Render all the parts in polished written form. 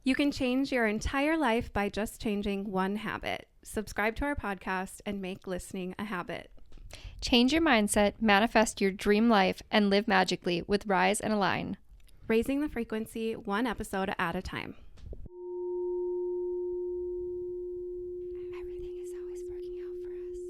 You can change your entire life by just changing one habit. Subscribe to our podcast and make listening a habit. Change your mindset, manifest your dream life, and live magically with Rise and Align. Raising the frequency one episode at a time. Everything is always working out for us.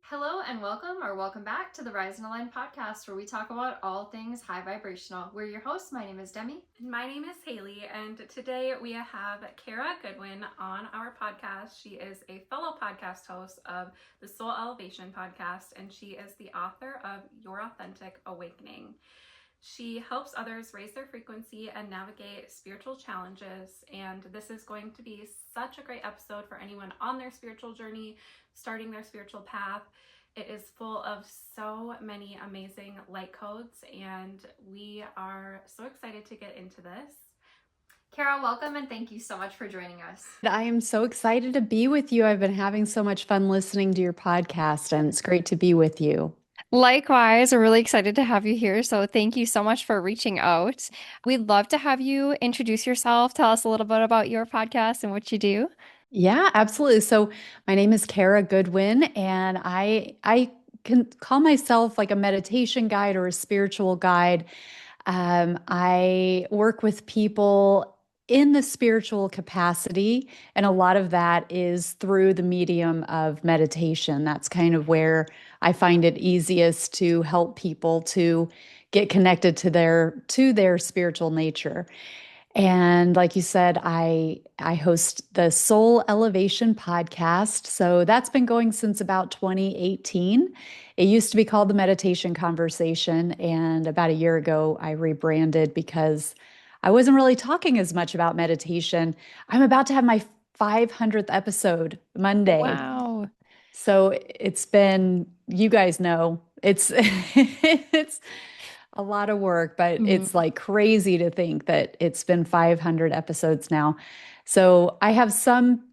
Hello and welcome back to the Rise and Align podcast, where we talk about all things high vibrational. We're your hosts. My name is Demi. My name is Haley, and today we have Kara Goodwin on our podcast. She is a fellow podcast host of the Soul Elevation podcast, and she is the author of Your Authentic Awakening. She helps others raise their frequency and navigate spiritual challenges, and this is going to be such a great episode for anyone on their spiritual journey, starting their spiritual path. It is full of so many amazing light codes, and we are so excited to get into this. Kara, welcome, and thank you so much for joining us. I am so excited to be with you. I've been having so much fun listening to your podcast, and it's great to be with you. Likewise, we're really excited to have you here. So thank you so much for reaching out. We'd love to have you introduce yourself. Tell us a little bit about your podcast and what you do. Yeah, absolutely. So my name is Kara Goodwin, and I can call myself like a meditation guide or a spiritual guide. I work with people in the spiritual capacity, and a lot of that is through the medium of meditation. That's kind of where I find it easiest to help people to get connected to their spiritual nature. And like you said, I host the Soul Elevation podcast. So that's been going since about 2018. It used to be called the Meditation Conversation, and about a year ago I rebranded because I wasn't really talking as much about meditation. I'm about to have my 500th episode Monday. Wow. So it's been, you guys know, it's it's a lot of work, but it's like crazy to think that it's been 500 episodes now. So I have some,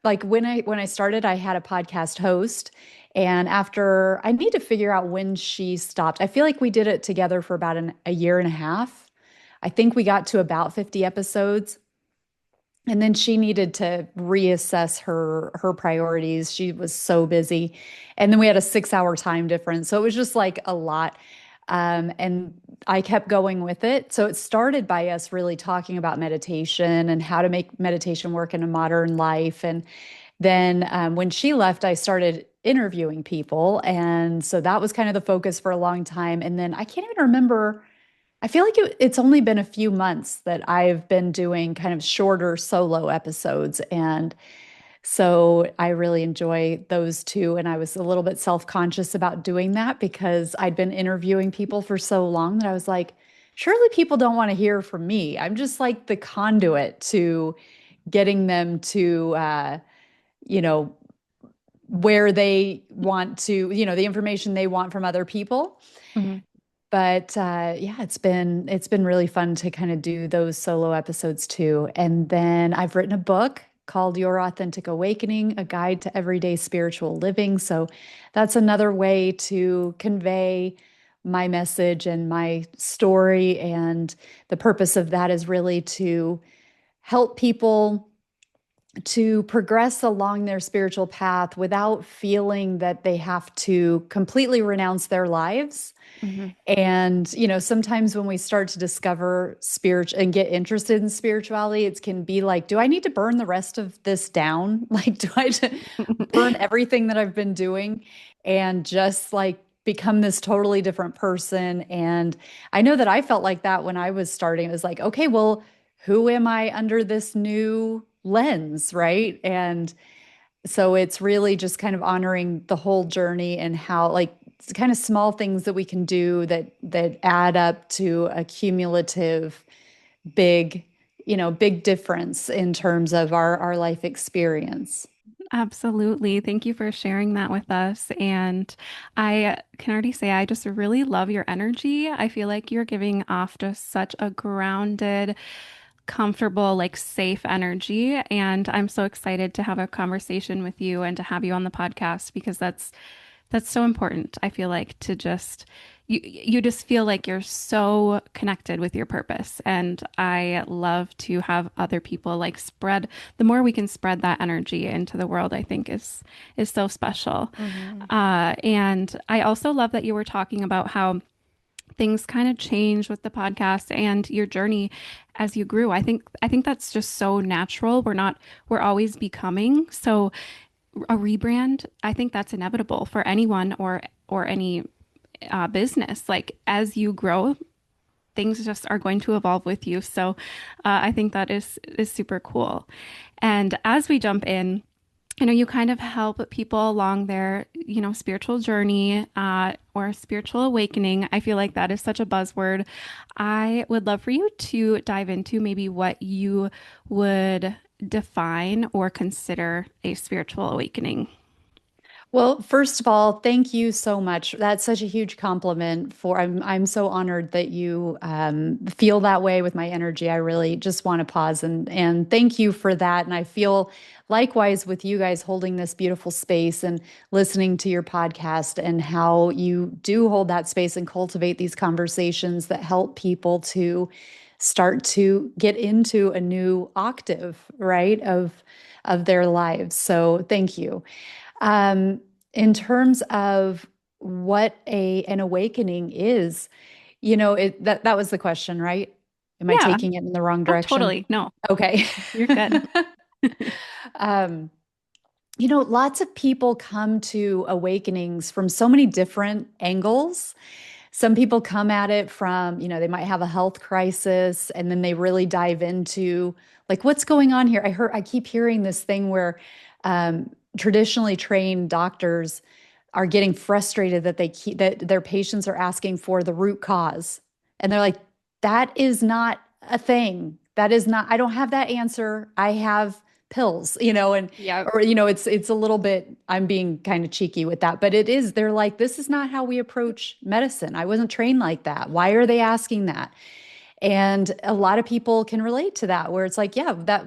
like when I started, I had a podcast host, and after I need to figure out when she stopped. I feel like we did it together for about a year and a half. I think we got to about 50 episodes. And then she needed to reassess her priorities. She was so busy. And then we had a 6-hour time difference. So it was just like a lot. And I kept going with it. So it started by us really talking about meditation and how to make meditation work in a modern life. And then when she left, I started interviewing people. And so that was kind of the focus for a long time. And then I can't even remember. I feel like it's only been a few months that I've been doing kind of shorter solo episodes. And so I really enjoy those too. And I was a little bit self-conscious about doing that because I'd been interviewing people for so long that I was like, surely people don't want to hear from me. I'm just like the conduit to getting them to, where they want to, the information they want from other people. Mm-hmm. But yeah, it's been really fun to kind of do those solo episodes too. And then I've written a book called Your Authentic Awakening, a guide to everyday spiritual living. So that's another way to convey my message and my story. And the purpose of that is really to help people to progress along their spiritual path without feeling that they have to completely renounce their lives. Mm-hmm. And, sometimes when we start to discover spiritual and get interested in spirituality, it can be like, do I need to burn the rest of this down? Like, do I burn everything that I've been doing and just like become this totally different person? And I know that I felt like that when I was starting. It was like, okay, well, who am I under this new lens, right? And so it's really just kind of honoring the whole journey and how like it's kind of small things that we can do that add up to a cumulative big difference in terms of our life experience. Absolutely. Thank you for sharing that with us. And I can already say I just really love your energy. I feel like you're giving off just such a grounded, comfortable, like safe energy. And I'm so excited to have a conversation with you and to have you on the podcast because that's so important. I feel like to just you just feel like you're so connected with your purpose. And I love to have other people like spread, the more we can spread that energy into the world, I think is so special. Mhm. And I also love that you were talking about how things kind of change with the podcast and your journey as you grew. I think that's just so natural. We're always becoming. So a rebrand, I think that's inevitable for anyone or any business. Like as you grow, things just are going to evolve with you. So I think that is super cool. And as we jump in, I know you kind of help people along their, spiritual journey or spiritual awakening. I feel like that is such a buzzword. I would love for you to dive into maybe what you would define or consider a spiritual awakening. Well, first of all, thank you so much. That's such a huge compliment for I'm so honored that you feel that way with my energy. I really just want to pause and thank you for that. And I feel likewise with you guys holding this beautiful space and listening to your podcast and how you do hold that space and cultivate these conversations that help people to start to get into a new octave, right, of their lives. So thank you. In terms of what an awakening is, that was the question, right? Am I Yeah. taking it in the wrong Oh, direction? totally. No, Okay. you're good. Um, lots of people come to awakenings from so many different angles. Some people come at it from, they might have a health crisis and then they really dive into like, what's going on here? I keep hearing this thing where traditionally trained doctors are getting frustrated that that their patients are asking for the root cause. And they're like, that is not a thing. That is not, I don't have that answer. I have pills, and Yep. or it's a little bit, I'm being kind of cheeky with that, but it is, they're like, this is not how we approach medicine. I wasn't trained like that. Why are they asking that? And a lot of people can relate to that, where it's like, yeah, that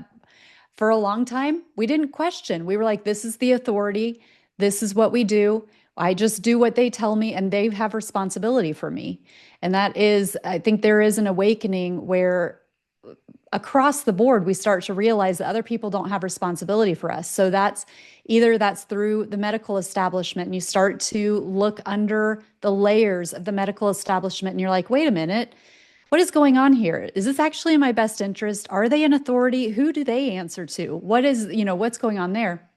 for a long time, we didn't question. We were like, this is the authority. This is what we do. I just do what they tell me, and they have responsibility for me. And that is, I think there is an awakening where across the board, we start to realize that other people don't have responsibility for us. So that's through the medical establishment, and you start to look under the layers of the medical establishment, and you're like, wait a minute, what is going on here? Is this actually in my best interest? Are they an authority? Who do they answer to? What's going on there?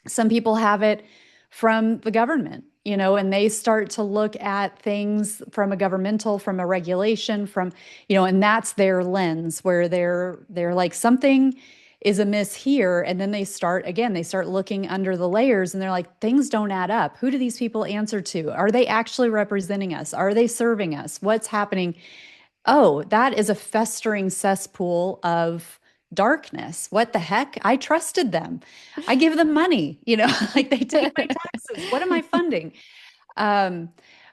Some people have it from the government, and they start to look at things from from a regulation, and that's their lens where they're like something is amiss here. And then they start looking under the layers and they're like, things don't add up. Who do these people answer to? Are they actually representing us? Are they serving us? What's happening? Oh, that is a festering cesspool of darkness. What the heck? I trusted them. I give them money, like they take my taxes. What am I funding? Um,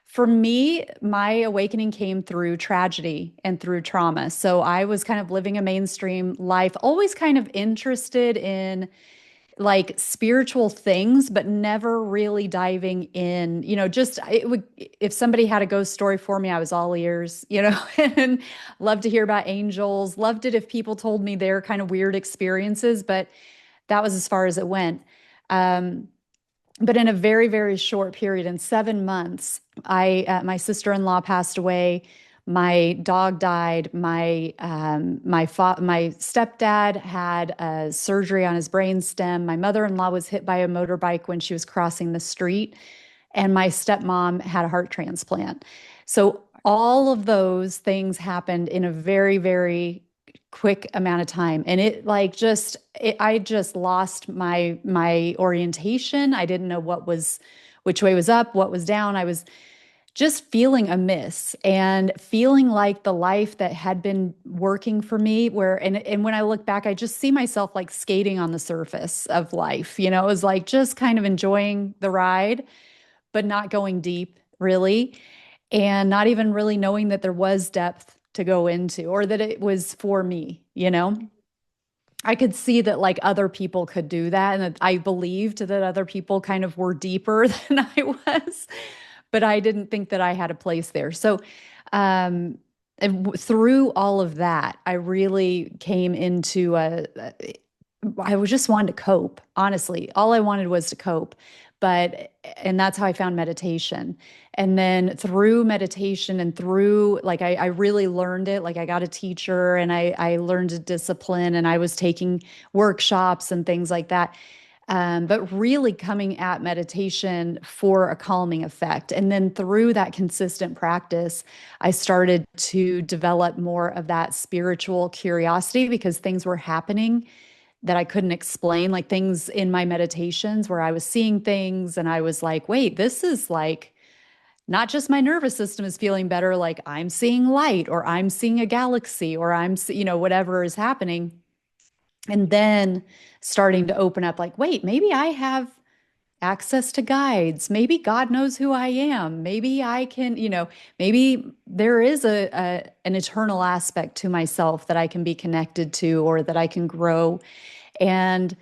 for me, my awakening came through tragedy and through trauma. So I was kind of living a mainstream life, always kind of interested in like spiritual things, but never really diving in, just it would, if somebody had a ghost story for me, I was all ears, and loved to hear about angels, loved it if people told me their kind of weird experiences, but that was as far as it went. Um, but in a very, very short period, in 7 months, my sister-in-law passed away. My dog died. My stepdad had a surgery on his brain stem. My mother-in-law was hit by a motorbike when she was crossing the street, and my stepmom had a heart transplant. So all of those things happened in a very, very quick amount of time, and I just lost my orientation. I didn't know which way was up, what was down. I was just feeling amiss and feeling like the life that had been working for me, and when I look back, I just see myself like skating on the surface of life. It was like just kind of enjoying the ride, but not going deep really, and not even really knowing that there was depth to go into or that it was for me. I could see that like other people could do that, and that I believed that other people kind of were deeper than I was. but I didn't think that I had a place there. So, um, through all of that, I really came into I was just wanting to cope, honestly. All I wanted was to cope. And that's how I found meditation. And then through meditation and through, like, I really learned it. Like, I got a teacher and I learned a discipline and I was taking workshops and things like that. But really coming at meditation for a calming effect. And then through that consistent practice, I started to develop more of that spiritual curiosity because things were happening that I couldn't explain, like things in my meditations where I was seeing things and I was like, wait, this is like not just my nervous system is feeling better, like I'm seeing light or I'm seeing a galaxy or whatever is happening. And then starting to open up, like, wait, maybe I have access to guides. Maybe God knows who I am. Maybe I can, maybe there is an eternal aspect to myself that I can be connected to or that I can grow. And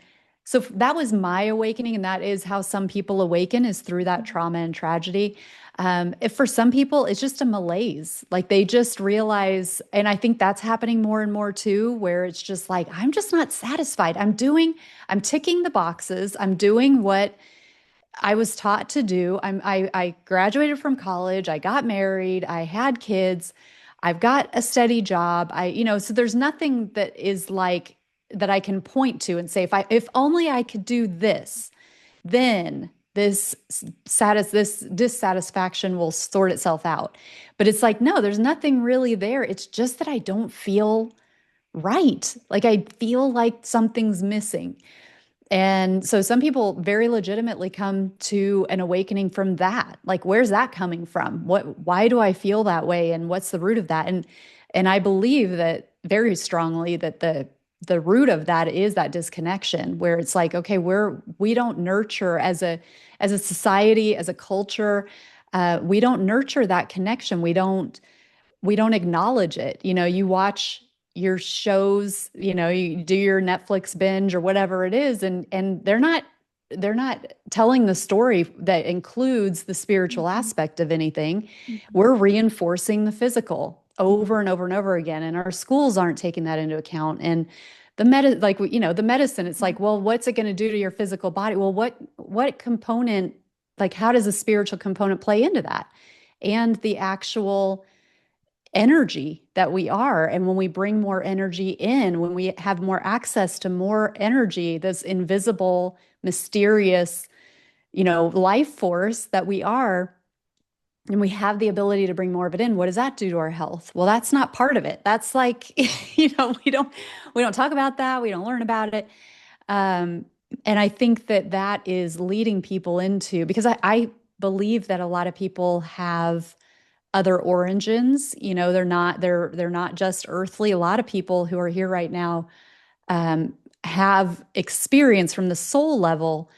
so that was my awakening. And that is how some people awaken, is through that trauma and tragedy. If for some people, it's just a malaise. Like they just realize, and I think that's happening more and more too, where it's just like, I'm just not satisfied. I'm ticking the boxes. I'm doing what I was taught to do. I graduated from college. I got married. I had kids. I've got a steady job. So there's nothing that is like that I can point to and say, if only I could do this, then this dissatisfaction will sort itself out. But it's like, no, there's nothing really there. It's just that I don't feel right. Like I feel like something's missing. And so some people very legitimately come to an awakening from that. Like, where's that coming from? Why do I feel that way? And what's the root of that? And I believe that very strongly that the root of that is that disconnection, where it's like, okay, we don't nurture as a society, as a culture, we don't nurture that connection. We don't acknowledge it. You watch your shows, you do your Netflix binge or whatever it is, and they're not telling the story that includes the spiritual aspect of anything. We're reinforcing the physical over and over and over again, and our schools aren't taking that into account. And the medicine, it's like, well, what's it going to do to your physical body? Well, what component, like how does the spiritual component play into that? And the actual energy that we are. And when we bring more energy in, when we have more access to more energy, this invisible, mysterious, life force that we are, and we have the ability to bring more of it in, what does that do to our health? Well, that's not part of it. That's like, we don't talk about that. We don't learn about it. And I think that is leading people into, because I believe that a lot of people have other origins. They're not just earthly. A lot of people who are here right now have experience from the soul level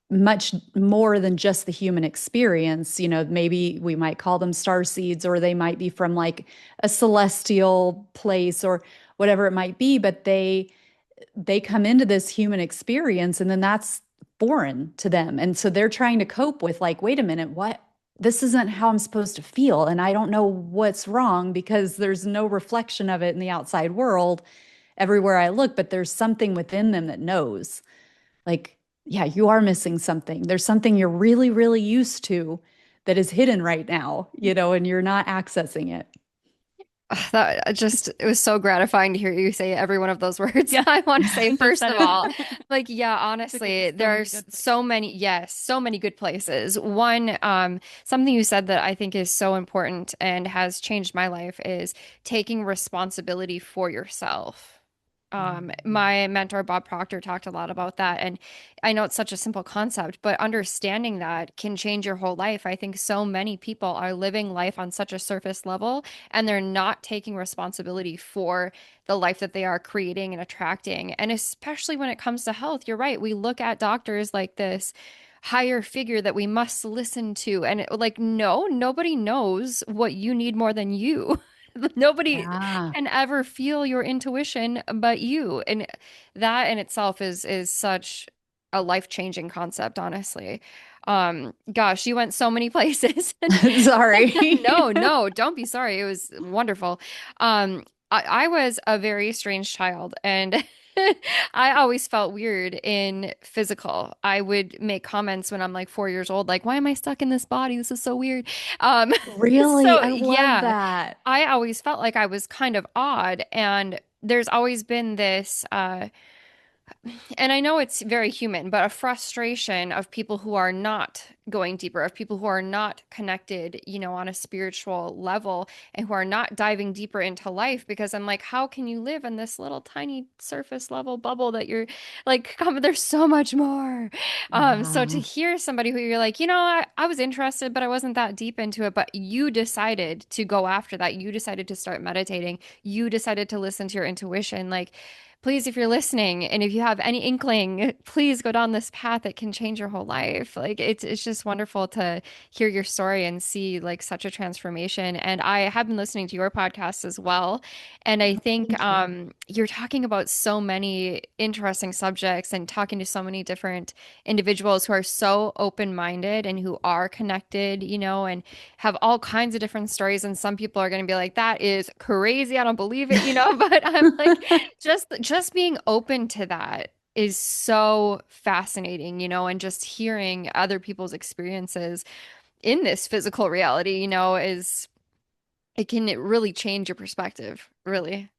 much more than just the human experience. Maybe we might call them star seeds, or they might be from like a celestial place or whatever it might be, but they come into this human experience and then that's foreign to them. And so they're trying to cope with, like, wait a minute, this isn't how I'm supposed to feel. And I don't know what's wrong because there's no reflection of it in the outside world everywhere I look, but there's something within them that knows, like, yeah, you are missing something. There's something you're really, really used to that is hidden right now, and you're not accessing it. It was so gratifying to hear you say every one of those words. Yeah. I want to say, first of all, like, yeah, honestly, there's so many, yes, so many good places. One, something you said that I think is so important and has changed my life is taking responsibility for yourself. My mentor, Bob Proctor, talked a lot about that. And I know it's such a simple concept, but understanding that can change your whole life. I think so many people are living life on such a surface level and they're not taking responsibility for the life that they are creating and attracting. And especially when it comes to health, you're right. We look at doctors like this higher figure that we must listen to. And like, no, nobody knows what you need more than you. Nobody Yeah. can ever feel your intuition but you. And that in itself is such a life-changing concept, honestly. Gosh, you went so many places. Sorry. No, no, don't be sorry. It was wonderful. I was a very strange child, and I always felt weird in physical. I would make comments when I'm like 4 years old, like, why am I stuck in this body? This is so weird. Um, Really? so I love yeah, that. I always felt like I was kind of odd, and there's always been this and I know it's very human, but a frustration of people who are not going deeper, of people who are not connected, on a spiritual level and who are not diving deeper into life. Because I'm like, how can you live in this little tiny surface level bubble that you're like, come, there's so much more. So to Yeah. hear somebody who you're like, I was interested, but I wasn't that deep into it, but you decided to go after that. You decided to start meditating. You decided to listen to your intuition. Like, please, if you're listening and if you have any inkling, please go down this path. It can change your whole life. Like it's just wonderful to hear your story and see like such a transformation. And I have been listening to your podcast as well. And I think Thank you. you're talking about so many interesting subjects and talking to so many different individuals who are so open-minded and who are connected, and have all kinds of different stories. And some people are going to be like, that is crazy. I don't believe it, but I'm like, just being open to that is so fascinating, and just hearing other people's experiences in this physical reality, is it can really change your perspective, really.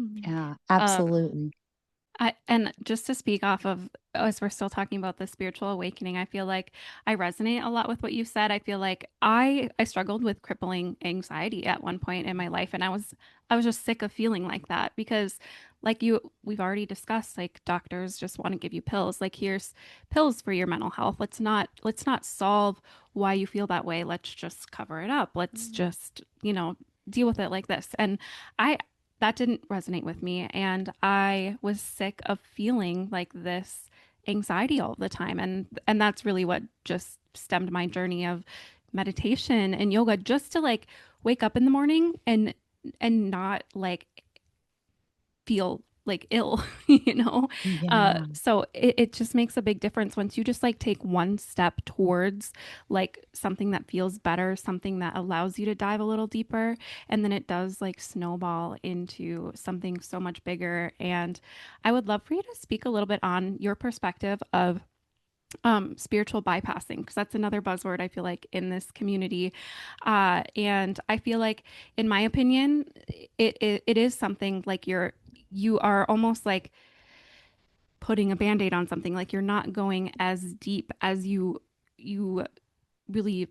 Mhm. Yeah, Um, absolutely. And just to speak off of, as we're still talking about the spiritual awakening, I feel like I resonate a lot with what you said. I feel like I struggled with crippling anxiety at one point in my life, and I was just sick of feeling like that because, like we've already discussed, like doctors just want to give you pills. Like, here's pills for your mental health. Let's not solve why you feel that way. Let's just cover it up. Let's just, deal with it like this. And I that didn't resonate with me. And I was sick of feeling like this anxiety all the time. And that's really what just stemmed my journey of meditation and yoga, just to like wake up in the morning and not like feel like ill, Yeah. so it just makes a big difference once you just like take one step towards like something that feels better, something that allows you to dive a little deeper, and then it does like snowball into something so much bigger. And I would love for you to speak a little bit on your perspective of spiritual bypassing, because that's another buzzword I feel like in this community, and I feel like, in my opinion, it is something like you are almost like putting a band-aid on something, like you're not going as deep as you really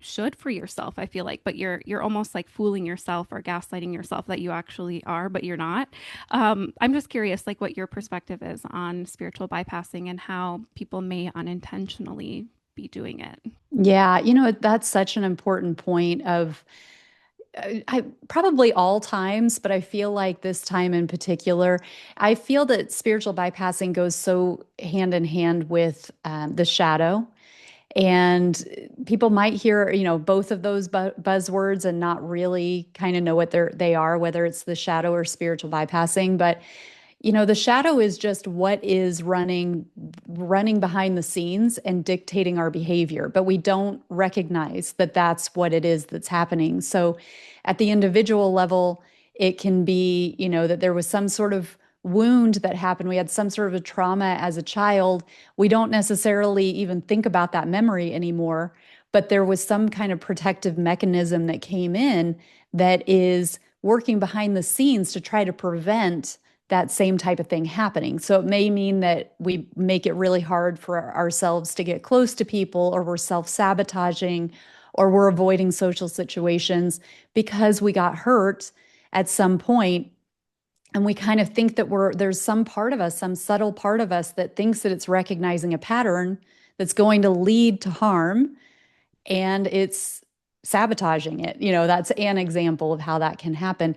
should for yourself, I feel like, but you're almost like fooling yourself or gaslighting yourself that you actually are, but you're not. I'm just curious, like, what your perspective is on spiritual bypassing and how people may unintentionally be doing it. Yeah, that's such an important point of I probably all times, but I feel like this time in particular, I feel that spiritual bypassing goes so hand in hand with the shadow. And people might hear, both of those buzzwords and not really kind of know what they are, whether it's the shadow or spiritual bypassing. But the shadow is just what is running behind the scenes and dictating our behavior, but we don't recognize that that's what it is that's happening. So at the individual level, it can be, that there was some sort of wound that happened. We had some sort of a trauma as a child. We don't necessarily even think about that memory anymore, but there was some kind of protective mechanism that came in that is working behind the scenes to try to prevent that same type of thing happening. So it may mean that we make it really hard for ourselves to get close to people, or we're self-sabotaging, or we're avoiding social situations because we got hurt at some point. And we kind of think that there's some part of us, some subtle part of us that thinks that it's recognizing a pattern that's going to lead to harm, and it's sabotaging it. That's an example of how that can happen.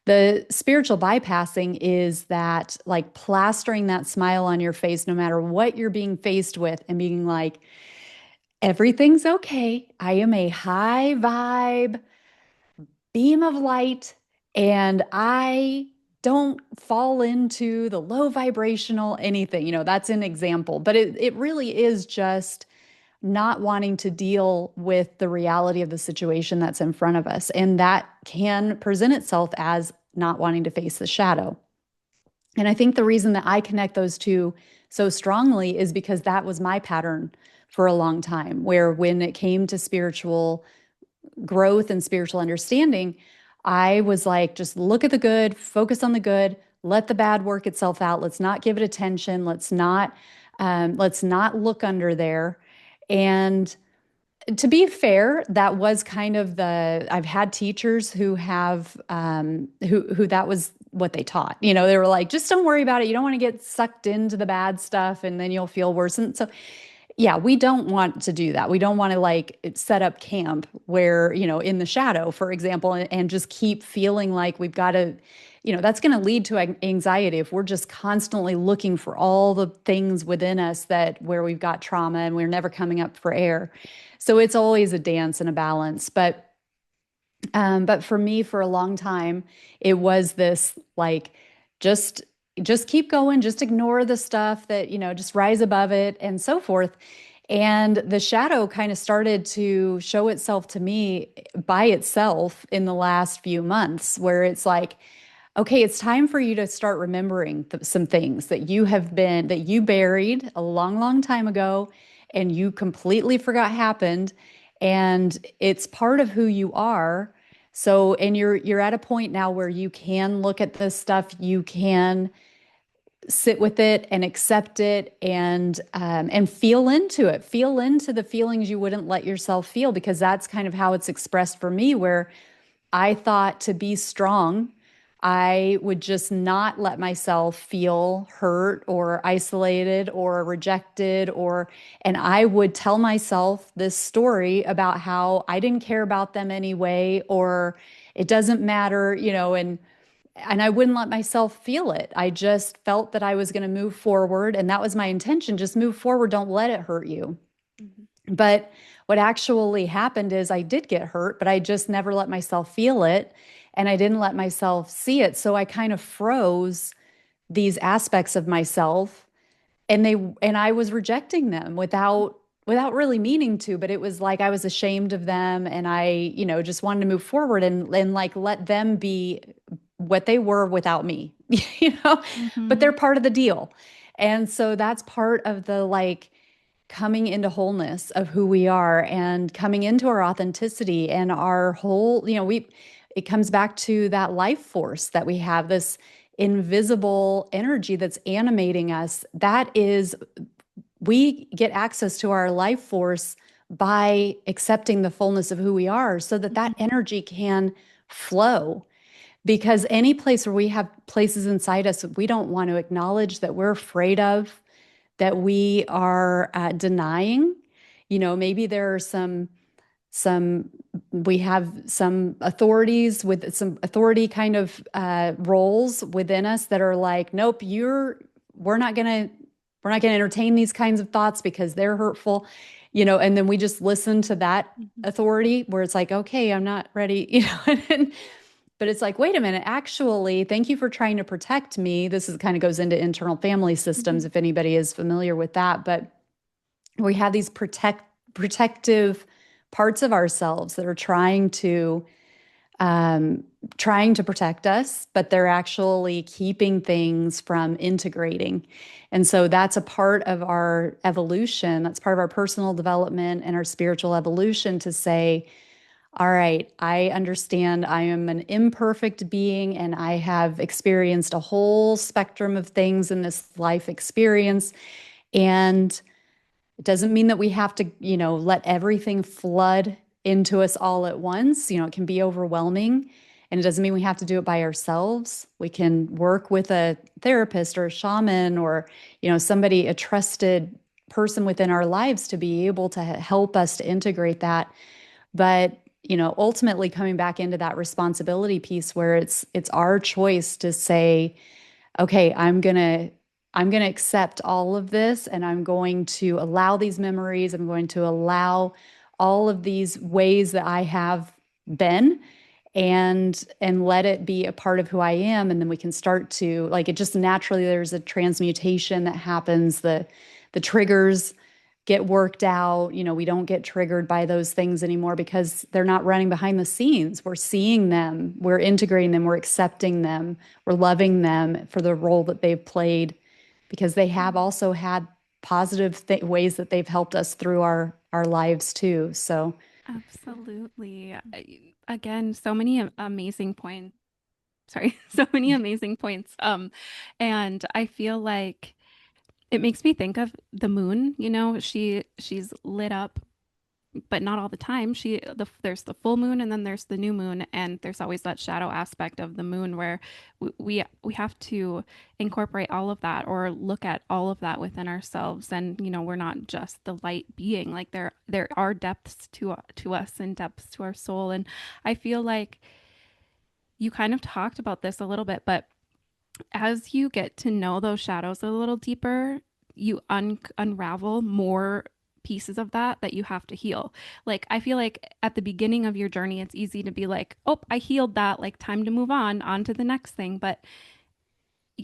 The spiritual bypassing is that, like, plastering that smile on your face no matter what you're being faced with, and being like, everything's okay. I am a high vibe beam of light, and I don't fall into the low vibrational anything. That's an example, but it really is just not wanting to deal with the reality of the situation that's in front of us. And that can present itself as not wanting to face the shadow. And I think the reason that I connect those two so strongly is because that was my pattern for a long time, where when it came to spiritual growth and spiritual understanding, I was like, just look at the good, focus on the good, let the bad work itself out. Let's not give it attention. Let's not look under there. And to be fair, that was kind of I've had teachers who have, who that was what they taught. You know, they were like, just don't worry about it. You don't want to get sucked into the bad stuff and then you'll feel worse. And so, yeah, we don't want to do that. We don't want to like set up camp where, in the shadow, for example, and just keep feeling like we've got to, that's going to lead to anxiety if we're just constantly looking for all the things within us where we've got trauma and we're never coming up for air. So it's always a dance and a balance. But for me, for a long time, it was this like, just keep going, just ignore the stuff that, just rise above it and so forth. And the shadow kind of started to show itself to me by itself in the last few months, where it's like, okay, it's time for you to start remembering some things that you buried a long, long time ago and you completely forgot happened. And it's part of who you are. So, and you're at a point now where you can look at this stuff, you can sit with it and accept it and feel into it, feel into the feelings you wouldn't let yourself feel, because that's kind of how it's expressed for me, where I thought to be strong, I would just not let myself feel hurt or isolated or rejected, and I would tell myself this story about how I didn't care about them anyway, or it doesn't matter, and I wouldn't let myself feel it. I just felt that I was going to move forward, and that was my intention. Just move forward. Don't let it hurt you. Mm-hmm. But what actually happened is I did get hurt, but I just never let myself feel it, and I didn't let myself see it. So I kind of froze these aspects of myself, and I was rejecting them without really meaning to, but it was like I was ashamed of them, and I, just wanted to move forward and like let them be what they were without me, Mm-hmm. but they're part of the deal. And so that's part of the like coming into wholeness of who we are and coming into our authenticity and our whole, it comes back to that life force that we have, this invisible energy that's animating us. We get access to our life force by accepting the fullness of who we are, so that energy can flow. Because any place where we have places inside us we don't want to acknowledge, that we're afraid of, that we are denying, maybe there are we have some authorities with some authority kind of roles within us that are like, nope, we're not going to entertain these kinds of thoughts because they're hurtful, and then we just listen to that authority where it's like, okay, I'm not ready, but it's like, wait a minute, actually, thank you for trying to protect me. This kind of goes into internal family systems, if anybody is familiar with that. But we have these protective parts of ourselves that are trying to protect us, but they're actually keeping things from integrating. And so that's a part of our evolution. That's part of our personal development and our spiritual evolution, to say, all right, I understand I am an imperfect being and I have experienced a whole spectrum of things in this life experience. And it doesn't mean that we have to, let everything flood into us all at once. It can be overwhelming, and it doesn't mean we have to do it by ourselves. We can work with a therapist or a shaman or, a trusted person within our lives to be able to help us to integrate that. But ultimately coming back into that responsibility piece where it's our choice to say, okay, I'm going to accept all of this, and I'm going to allow these memories. I'm going to allow all of these ways that I have been, and let it be a part of who I am. And then we can start to, like, it just naturally, there's a transmutation that happens. The triggers get worked out. We don't get triggered by those things anymore because they're not running behind the scenes. We're seeing them, we're integrating them, we're accepting them, we're loving them for the role that they've played, because they have also had positive ways that they've helped us through our lives too. So Absolutely. Again, so many amazing points. Sorry, so many amazing points. And I feel like it makes me think of the moon. She's lit up, but not all the time. There's the full moon and then there's the new moon, and there's always that shadow aspect of the moon where we have to incorporate all of that or look at all of that within ourselves. And we're not just the light being. Like there are depths to us and depths to our soul. And I feel like you kind of talked about this a little bit, but as you get to know those shadows a little deeper, you unravel more pieces of that you have to heal. Like, I feel like at the beginning of your journey, it's easy to be like, oh, I healed that, like, time to move on to the next thing. But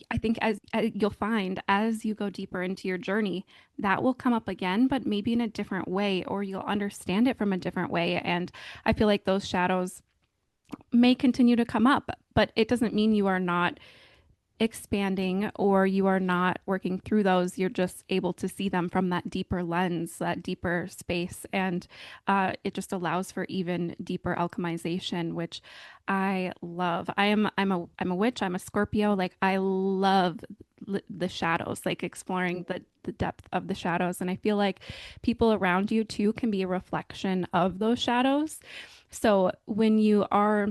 I think as you'll find as you go deeper into your journey, that will come up again, but maybe in a different way, or you'll understand it from a different way. And I feel like those shadows may continue to come up, but it doesn't mean you are not expanding or you are not working through those. You're just able to see them from that deeper lens, that deeper space. And it just allows for even deeper alchemization, which I love. I'm a witch. I'm a Scorpio. Like, I love the shadows, like exploring the depth of the shadows. And I feel like people around you too can be a reflection of those shadows. So when you are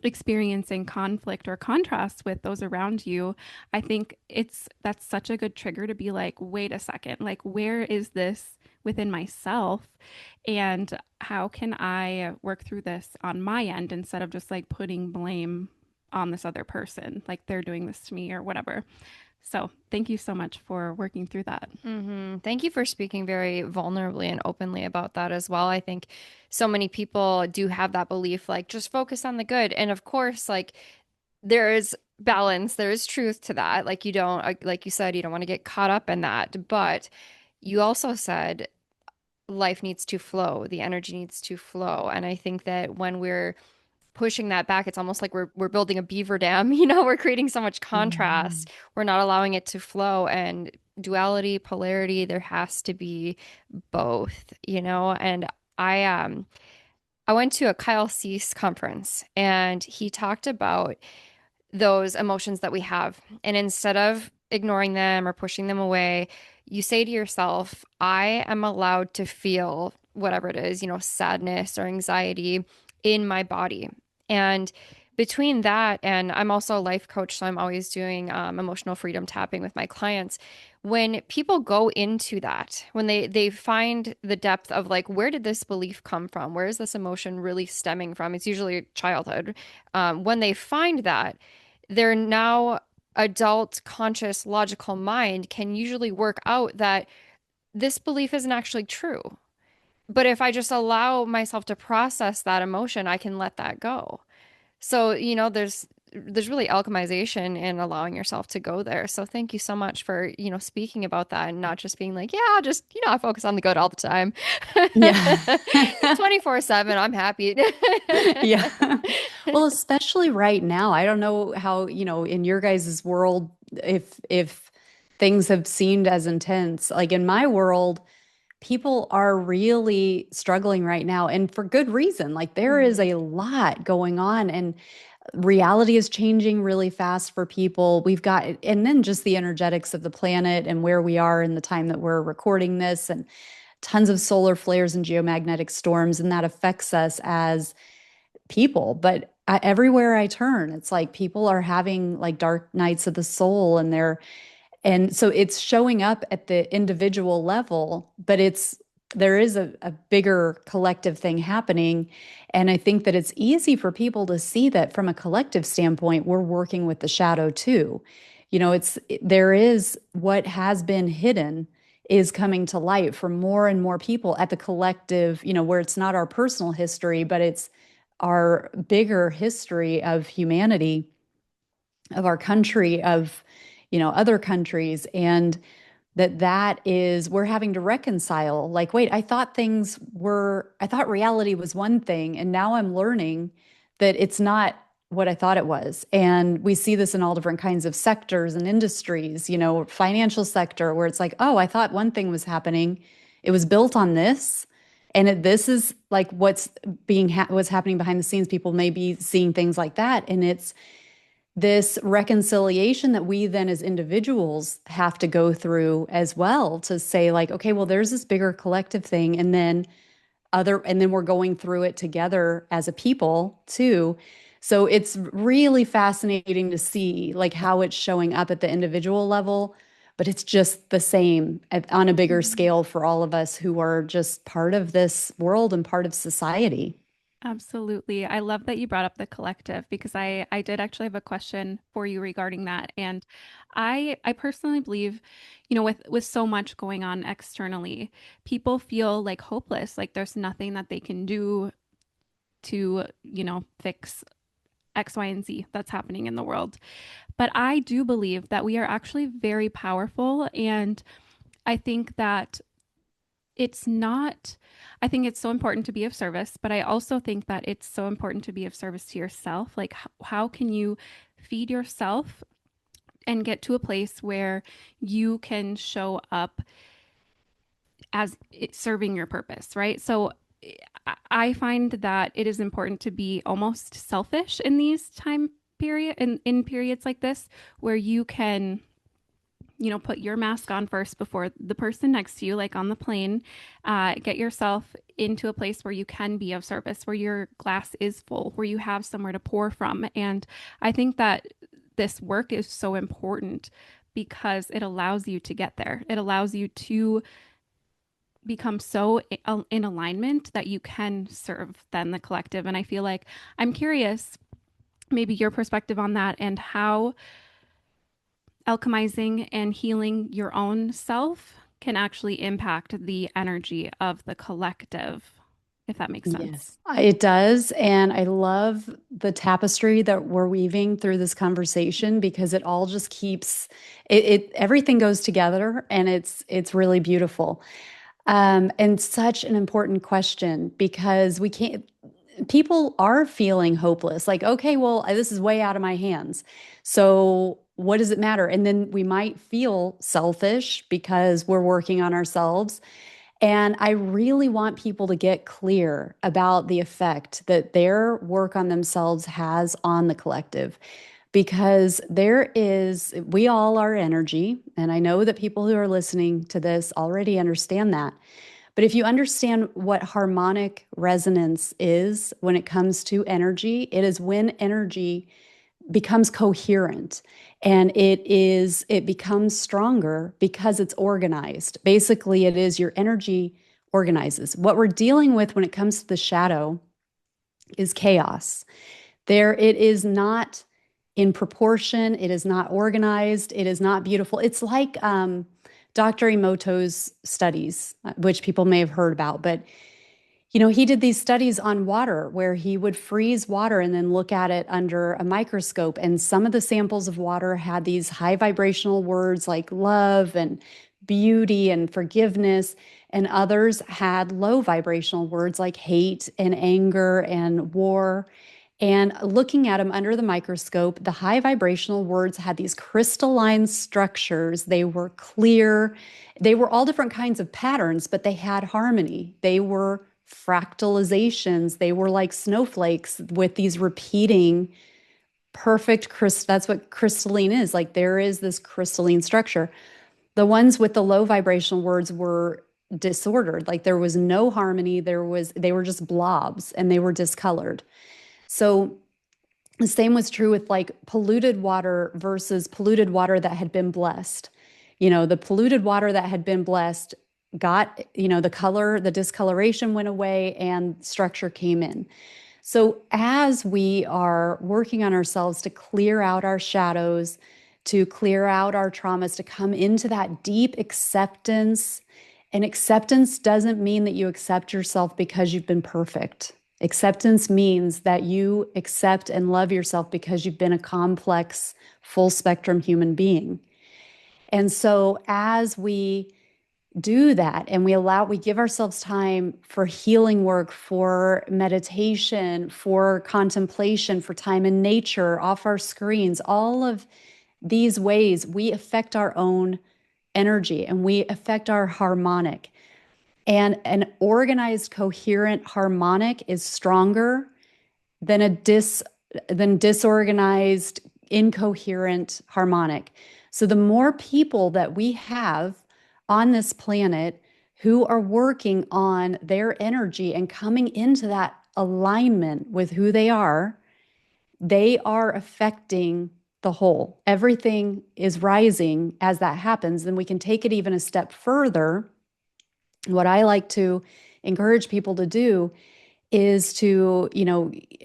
experiencing conflict or contrast with those around you, I think that's such a good trigger to be like, wait a second, like, where is this within myself? And how can I work through this on my end instead of just like putting blame on this other person, like they're doing this to me or whatever. So thank you so much for working through that. Thank you for speaking very vulnerably and openly about that as well. I think so many people do have that belief, like, just focus on the good. And of course, like, there is balance, there is truth to that. Like, you don't, like you said, you don't want to get caught up in that. But you also said life needs to flow, the energy needs to flow. And I think that when we're pushing that back, it's almost like we're building a beaver dam, we're creating so much contrast. We're not allowing it to flow. And duality, polarity, there has to be both, and I went to a Kyle Cease conference, and he talked about those emotions that we have. And instead of ignoring them or pushing them away, you say to yourself, I am allowed to feel whatever it is, sadness or anxiety in my body. And between that, and I'm also a life coach, so I'm always doing emotional freedom tapping with my clients. When people go into that, when they find the depth of, like, where did this belief come from? Where is this emotion really stemming from? It's usually childhood. When they find that, their now adult, conscious, logical mind can usually work out that this belief isn't actually true. But if I just allow myself to process that emotion, I can let that go. So, there's really alchemization in allowing yourself to go there. So thank you so much for, speaking about that and not just being like, yeah, I'll just, I focus on the good all the time. Yeah. 24/7, I'm happy. Yeah. Well, especially right now. I don't know how, in your guys' world, if things have seemed as intense. Like in my world, people are really struggling right now, and for good reason. Like, there is a lot going on, and reality is changing really fast for people. And then just the energetics of the planet and where we are in the time that we're recording this, and tons of solar flares and geomagnetic storms, and that affects us as people. But everywhere I turn, it's like people are having like dark nights of the soul, and so it's showing up at the individual level, but there is a bigger collective thing happening. And I think that it's easy for people to see that from a collective standpoint, we're working with the shadow too. There is what has been hidden is coming to light for more and more people at the collective, where it's not our personal history, but it's our bigger history of humanity, of our country, of other countries. And that is, we're having to reconcile, like, wait, I thought reality was one thing, and now I'm learning that it's not what I thought it was. And we see this in all different kinds of sectors and industries, financial sector, where it's like, oh, I thought one thing was happening. It was built on this. And this is like what's happening behind the scenes. People may be seeing things like that. And it's this reconciliation that we then as individuals have to go through as well, to say like, okay, well, there's this bigger collective thing. And then we're going through it together as a people too. So it's really fascinating to see like how it's showing up at the individual level, but it's just the same on a bigger scale for all of us who are just part of this world and part of society. Absolutely. I love that you brought up the collective because I did actually have a question for you regarding that. And I personally believe, with so much going on externally, people feel like hopeless, like there's nothing that they can do to, fix X, Y, and Z that's happening in the world. But I do believe that we are actually very powerful. And I think that it's not, I think it's so important to be of service, but I also think that it's so important to be of service to yourself. Like, how can you feed yourself and get to a place where you can show up as it serving your purpose, right? So I find that it is important to be almost selfish in these in periods like this, where you can put your mask on first before the person next to you, like on the plane. Get yourself into a place where you can be of service, where your glass is full, where you have somewhere to pour from. And I think that this work is so important because it allows you to get there. It allows you to become so in alignment that you can serve then the collective. And I feel like I'm curious, maybe your perspective on that and how alchemizing and healing your own self can actually impact the energy of the collective, if that makes sense. Yes, it does. And I love the tapestry that we're weaving through this conversation, because it all just keeps everything goes together, and it's really beautiful. And such an important question, because people are feeling hopeless. Like, okay, well, this is way out of my hands. So what does it matter? And then we might feel selfish because we're working on ourselves. And I really want people to get clear about the effect that their work on themselves has on the collective, because we all are energy. And I know that people who are listening to this already understand that. But if you understand what harmonic resonance is when it comes to energy, it is when energy becomes coherent, and it becomes stronger because it's organized. Basically, it is your energy organizes. What we're dealing with when it comes to the shadow is chaos. It is not in proportion. It is not organized. It is not beautiful. It's like Dr. Emoto's studies, which people may have heard about, but he did these studies on water where he would freeze water and then look at it under a microscope. And some of the samples of water had these high vibrational words like love and beauty and forgiveness, and others had low vibrational words like hate and anger and war. And looking at them under the microscope, the high vibrational words had these crystalline structures. They were clear. They were all different kinds of patterns, but they had harmony. They were fractalizations. They were like snowflakes with these repeating perfect that's what crystalline is. Like, there is this crystalline structure. The ones with the low vibrational words were disordered. Like, there was no harmony. They were just blobs, and they were discolored. So the same was true with like polluted water versus polluted water that had been blessed. The polluted water that had been blessed got, the color, the discoloration went away, and structure came in. So as we are working on ourselves to clear out our shadows, to clear out our traumas, to come into that deep acceptance, and acceptance doesn't mean that you accept yourself because you've been perfect. Acceptance means that you accept and love yourself because you've been a complex, full spectrum human being. And so as we do that and we give ourselves time for healing work, for meditation, for contemplation, for time in nature, off our screens, all of these ways we affect our own energy and we affect our harmonic. And an organized, coherent harmonic is stronger than than disorganized, incoherent harmonic. So the more people that we have on this planet who are working on their energy and coming into that alignment with who they are affecting the whole. Everything is rising as that happens. Then we can take it even a step further. What I like to encourage people to do is to,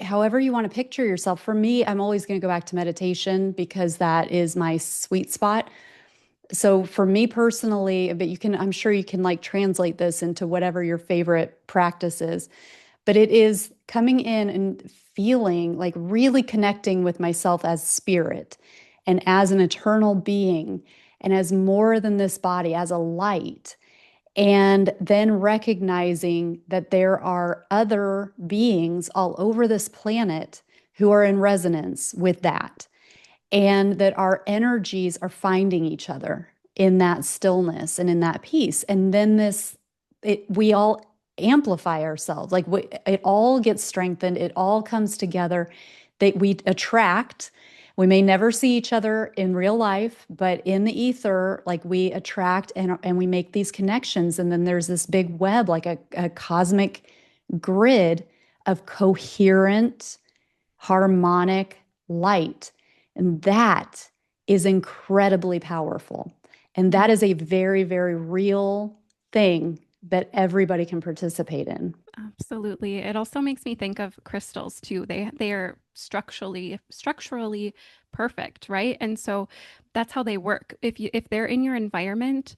however you want to picture yourself. For me, I'm always going to go back to meditation because that is my sweet spot. So for me personally, but I'm sure you can like translate this into whatever your favorite practice is. But it is coming in and feeling like really connecting with myself as spirit and as an eternal being and as more than this body, as a light. And then recognizing that there are other beings all over this planet who are in resonance with that, and that our energies are finding each other in that stillness and in that peace. And then we all amplify ourselves. Like it all gets strengthened. It all comes together. That we attract. We may never see each other in real life, but in the ether, like we attract and we make these connections. And then there's this big web, like a cosmic grid of coherent, harmonic light. And that is incredibly powerful. And that is a very, very real thing that everybody can participate in. Absolutely. It also makes me think of crystals too. They are structurally perfect, right? And so that's how they work. If they're in your environment,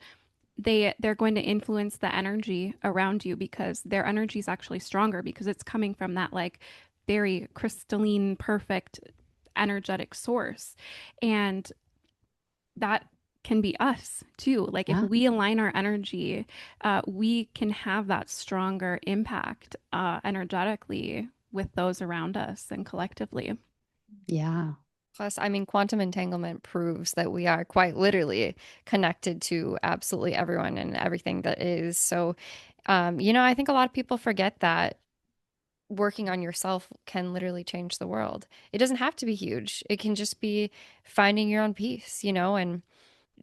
they're going to influence the energy around you because their energy is actually stronger because it's coming from that like very crystalline, perfect energetic source. And that can be us too. Like if Yeah. we align our energy, we can have that stronger impact energetically with those around us and collectively. Yeah. Plus, I mean, quantum entanglement proves that we are quite literally connected to absolutely everyone and everything that is. So, I think a lot of people forget that working on yourself can literally change the world. It doesn't have to be huge. It can just be finding your own peace, and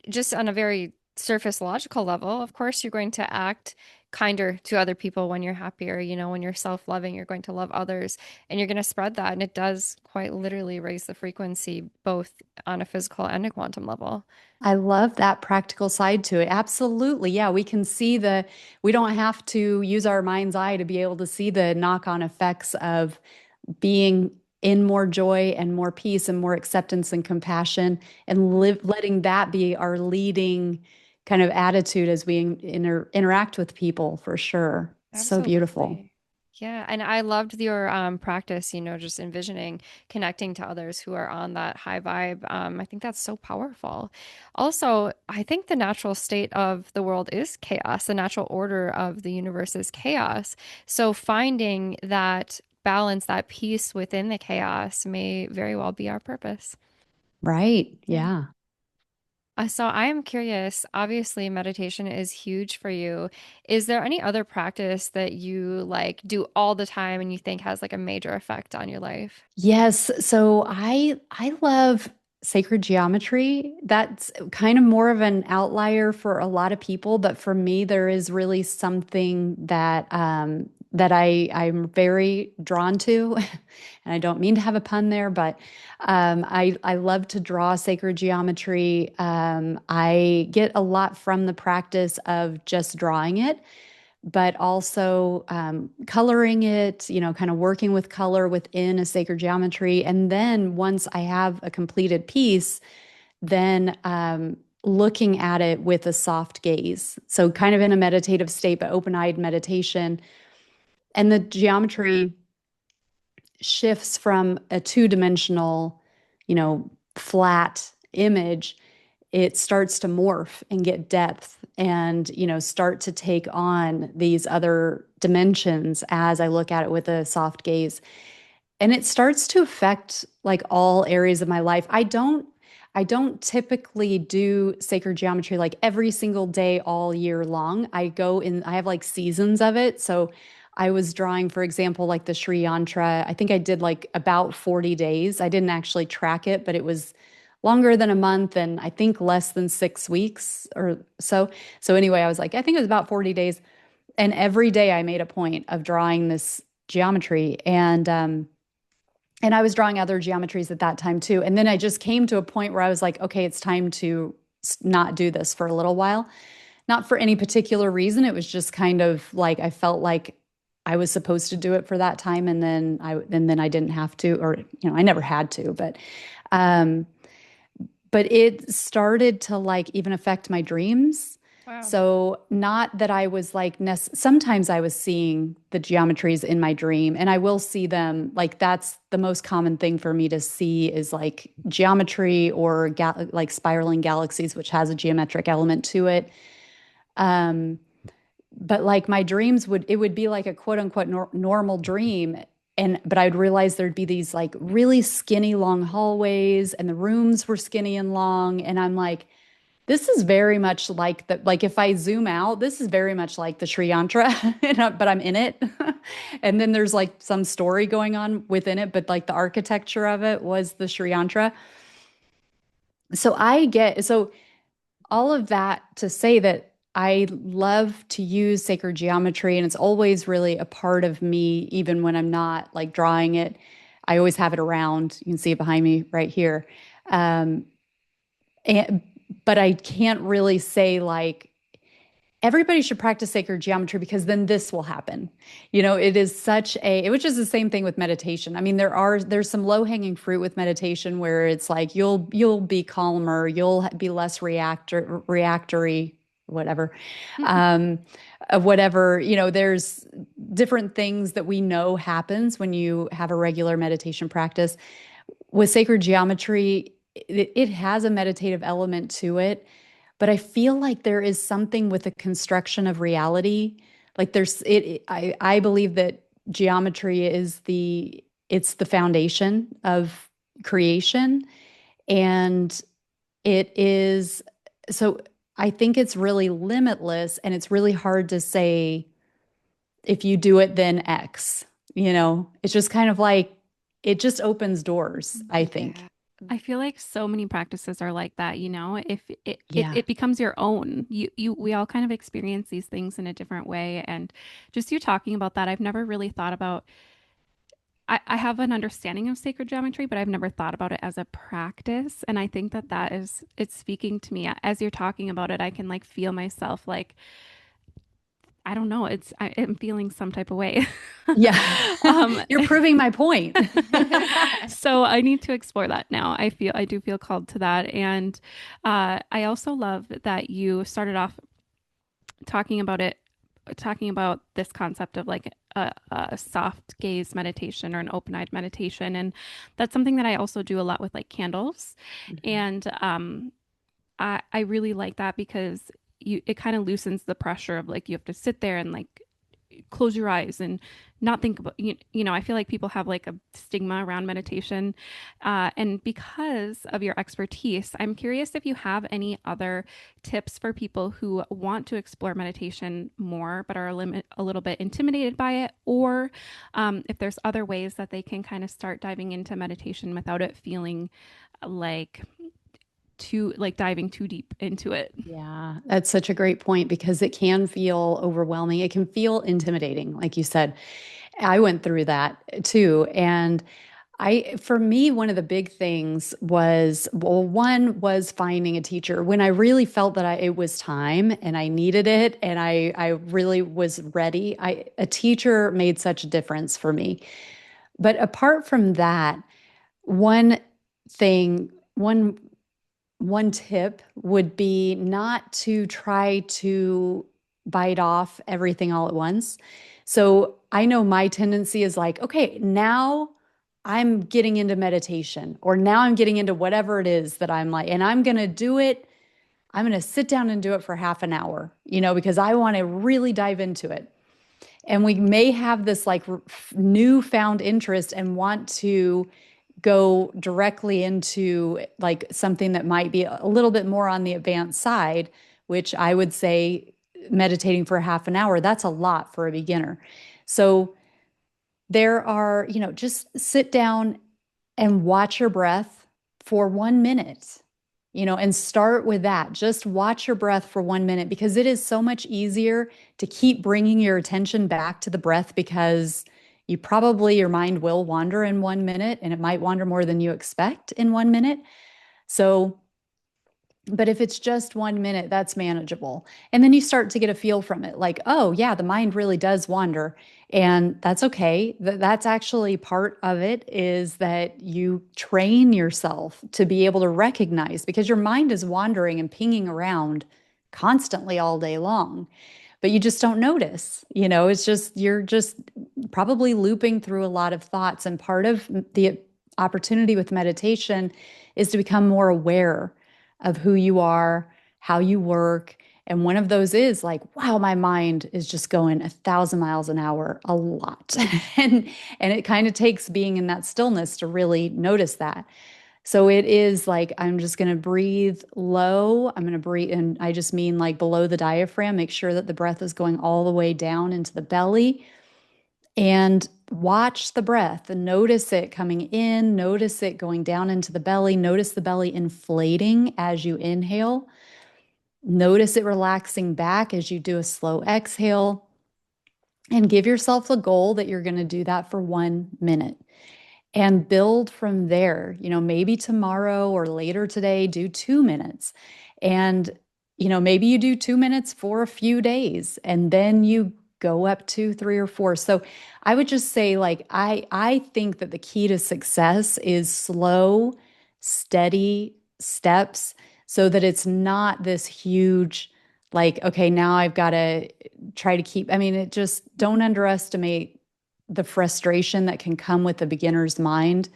just on a very surface logical level, of course, you're going to act kinder to other people when you're happier. When you're self-loving, you're going to love others and you're going to spread that. And it does quite literally raise the frequency, both on a physical and a quantum level. I love that practical side to it. Absolutely. Yeah, we don't have to use our mind's eye to be able to see the knock-on effects of being in more joy and more peace and more acceptance and compassion and letting that be our leading kind of attitude as we interact with people for sure. So beautiful. Absolutely. Yeah, and I loved your practice, just envisioning connecting to others who are on that high vibe. I think that's so powerful. Also, I think the natural state of the world is chaos. The natural order of the universe is chaos. So finding that balance, that peace within the chaos may very well be our purpose. Right. Yeah. Yeah. So I am curious, obviously meditation is huge for you. Is there any other practice that you like do all the time and you think has like a major effect on your life? Yes. So I love sacred geometry. That's kind of more of an outlier for a lot of people, but for me, there is really something that I'm very drawn to. And I don't mean to have a pun there, but I love to draw sacred geometry. I get a lot from the practice of just drawing it, but also coloring it, kind of working with color within a sacred geometry. And then once I have a completed piece, then looking at it with a soft gaze. So, kind of in a meditative state, but open eyed meditation. And the geometry shifts from a two-dimensional, flat image it starts to morph and get depth and, start to take on these other dimensions as I look at it with a soft gaze. And it starts to affect like all areas of my life. I don't typically do sacred geometry like every single day all year long. I have like seasons of it. So I was drawing, for example, like the Sri Yantra. I think I did like about 40 days. I didn't actually track it, but it was longer than a month and I think less than 6 weeks or so. So anyway, I was like, I think it was about 40 days. And every day I made a point of drawing this geometry. And I was drawing other geometries at that time too. And then I just came to a point where I was like, okay, it's time to not do this for a little while. Not for any particular reason. It was just kind of like I felt like I was supposed to do it for that time, and then I didn't have to, or I never had to, um, but it started to like even affect my dreams. Wow. So not that I was like, sometimes I was seeing the geometries in my dream, and I will see them. Like that's the most common thing for me to see is like geometry or like spiraling galaxies, which has a geometric element to it. Um, but like my dreams would be like a quote unquote normal dream. But I'd realize there'd be these like really skinny long hallways and the rooms were skinny and long. And I'm like, this is very much like like if I zoom out, this is very much like the Sri Yantra, but I'm in it. And then there's like some story going on within it, but like the architecture of it was the Sri Yantra. So all of that to say that I love to use sacred geometry and it's always really a part of me, even when I'm not like drawing it. I always have it around. You can see it behind me right here. Um, but I can't really say like everybody should practice sacred geometry because then this will happen. It is which is the same thing with meditation. I mean, there's some low-hanging fruit with meditation where it's like you'll be calmer, you'll be less reactory, whatever. Whatever, there's different things that we know happens when you have a regular meditation practice. With sacred geometry, it has a meditative element to it. But I feel like there is something with the construction of reality. Like I believe that geometry it's the foundation of creation. And it is, so I think it's really limitless and it's really hard to say if you do it, then X, it's just kind of like, it just opens doors, I think. I feel like so many practices are like that, if Yeah. it becomes your own, we all kind of experience these things in a different way. And just you talking about that, I've never really thought about, I have an understanding of sacred geometry, but I've never thought about it as a practice. And I think it's speaking to me as you're talking about it. I can like feel myself like, I don't know. I am feeling some type of way. Yeah. You're proving my point. So I need to explore that now. I do feel called to that. And I also love that you started off talking about this concept of like a soft gaze meditation or an open-eyed meditation. And that's something that I also do a lot with like candles. And I really like that because it kind of loosens the pressure of like you have to sit there and like close your eyes and not think about I feel like people have like a stigma around meditation, and because of your expertise, I'm curious if you have any other tips for people who want to explore meditation more but are a little bit intimidated by it, or if there's other ways that they can kind of start diving into meditation without it feeling like diving too deep into it. Yeah, that's such a great point because it can feel overwhelming. It can feel intimidating, like you said. I went through that too. And for me, one of the big things was, well, one was finding a teacher when I really felt that it was time and I needed it and I really was ready. A teacher made such a difference for me. But apart from that, one thing, one tip would be not to try to bite off everything all at once. So I know my tendency is like, okay, now I'm getting into meditation, or now I'm getting into whatever it is that I'm like, and I'm going to do it I'm going to sit down and do it for half an hour, because I want to really dive into it. And we may have this like newfound interest and want to go directly into like something that might be a little bit more on the advanced side, which I would say meditating for half an hour, that's a lot for a beginner. So there are, just sit down and watch your breath for 1 minute, and start with that. Just watch your breath for 1 minute, because it is so much easier to keep bringing your attention back to the breath, because your mind will wander in 1 minute, and it might wander more than you expect in 1 minute. So, but if it's just 1 minute, that's manageable. And then you start to get a feel from it, like, oh yeah, the mind really does wander. And that's okay. That's actually part of it, is that you train yourself to be able to recognize, because your mind is wandering and pinging around constantly all day long, but you just don't notice. It's just, you're just probably looping through a lot of thoughts. And part of the opportunity with meditation is to become more aware of who you are, how you work. And one of those is like, wow, my mind is just going 1,000 miles an hour a lot. and it kind of takes being in that stillness to really notice that. So it is like, I'm just going to breathe low. I'm going to breathe, and I just mean like below the diaphragm, make sure that the breath is going all the way down into the belly, and watch the breath and notice it coming in, notice it going down into the belly, notice the belly inflating as you inhale, notice it relaxing back as you do a slow exhale, and give yourself a goal that you're going to do that for 1 minute. And build from there. Maybe tomorrow or later today, do 2 minutes. And, maybe you do 2 minutes for a few days, and then you go up to 3 or 4. So I would just say, like, I think that the key to success is slow, steady steps, so that it's not this huge, like, okay, now I've got to try to keep, it just, don't underestimate the frustration that can come with the beginner's mind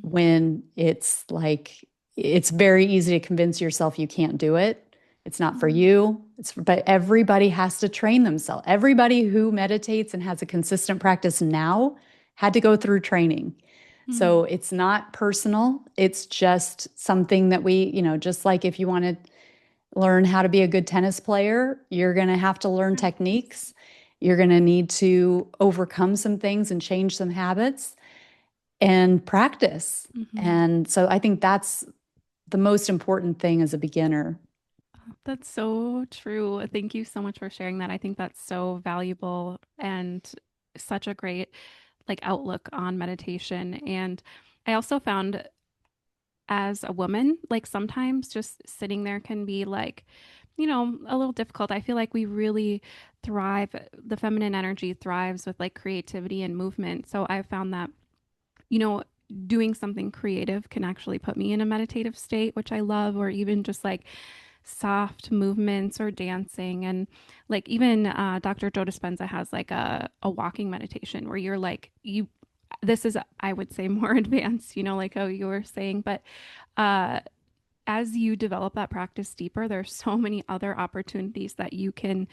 when it's like, it's very easy to convince yourself you can't do it. It's not for you. But everybody has to train themselves. Everybody who meditates and has a consistent practice now had to go through training. So it's not personal. It's just something that we, just like if you want to learn how to be a good tennis player, you're going to have to learn techniques. You're going to need to overcome some things and change some habits and practice. And so I think that's the most important thing as a beginner. That's so true. Thank you so much for sharing that. I think that's so valuable and such a great like outlook on meditation. And I also found as a woman, like sometimes just sitting there can be like, a little difficult. I feel like we really thrive, the feminine energy thrives with like creativity and movement. So I found that, you know, doing something creative can actually put me in a meditative state, which I love, or even just like soft movements or dancing. And like even Dr. Joe Dispenza has like a walking meditation where you're like, this is, I would say, more advanced, like how you were saying, but as you develop that practice deeper, there's so many other opportunities that you can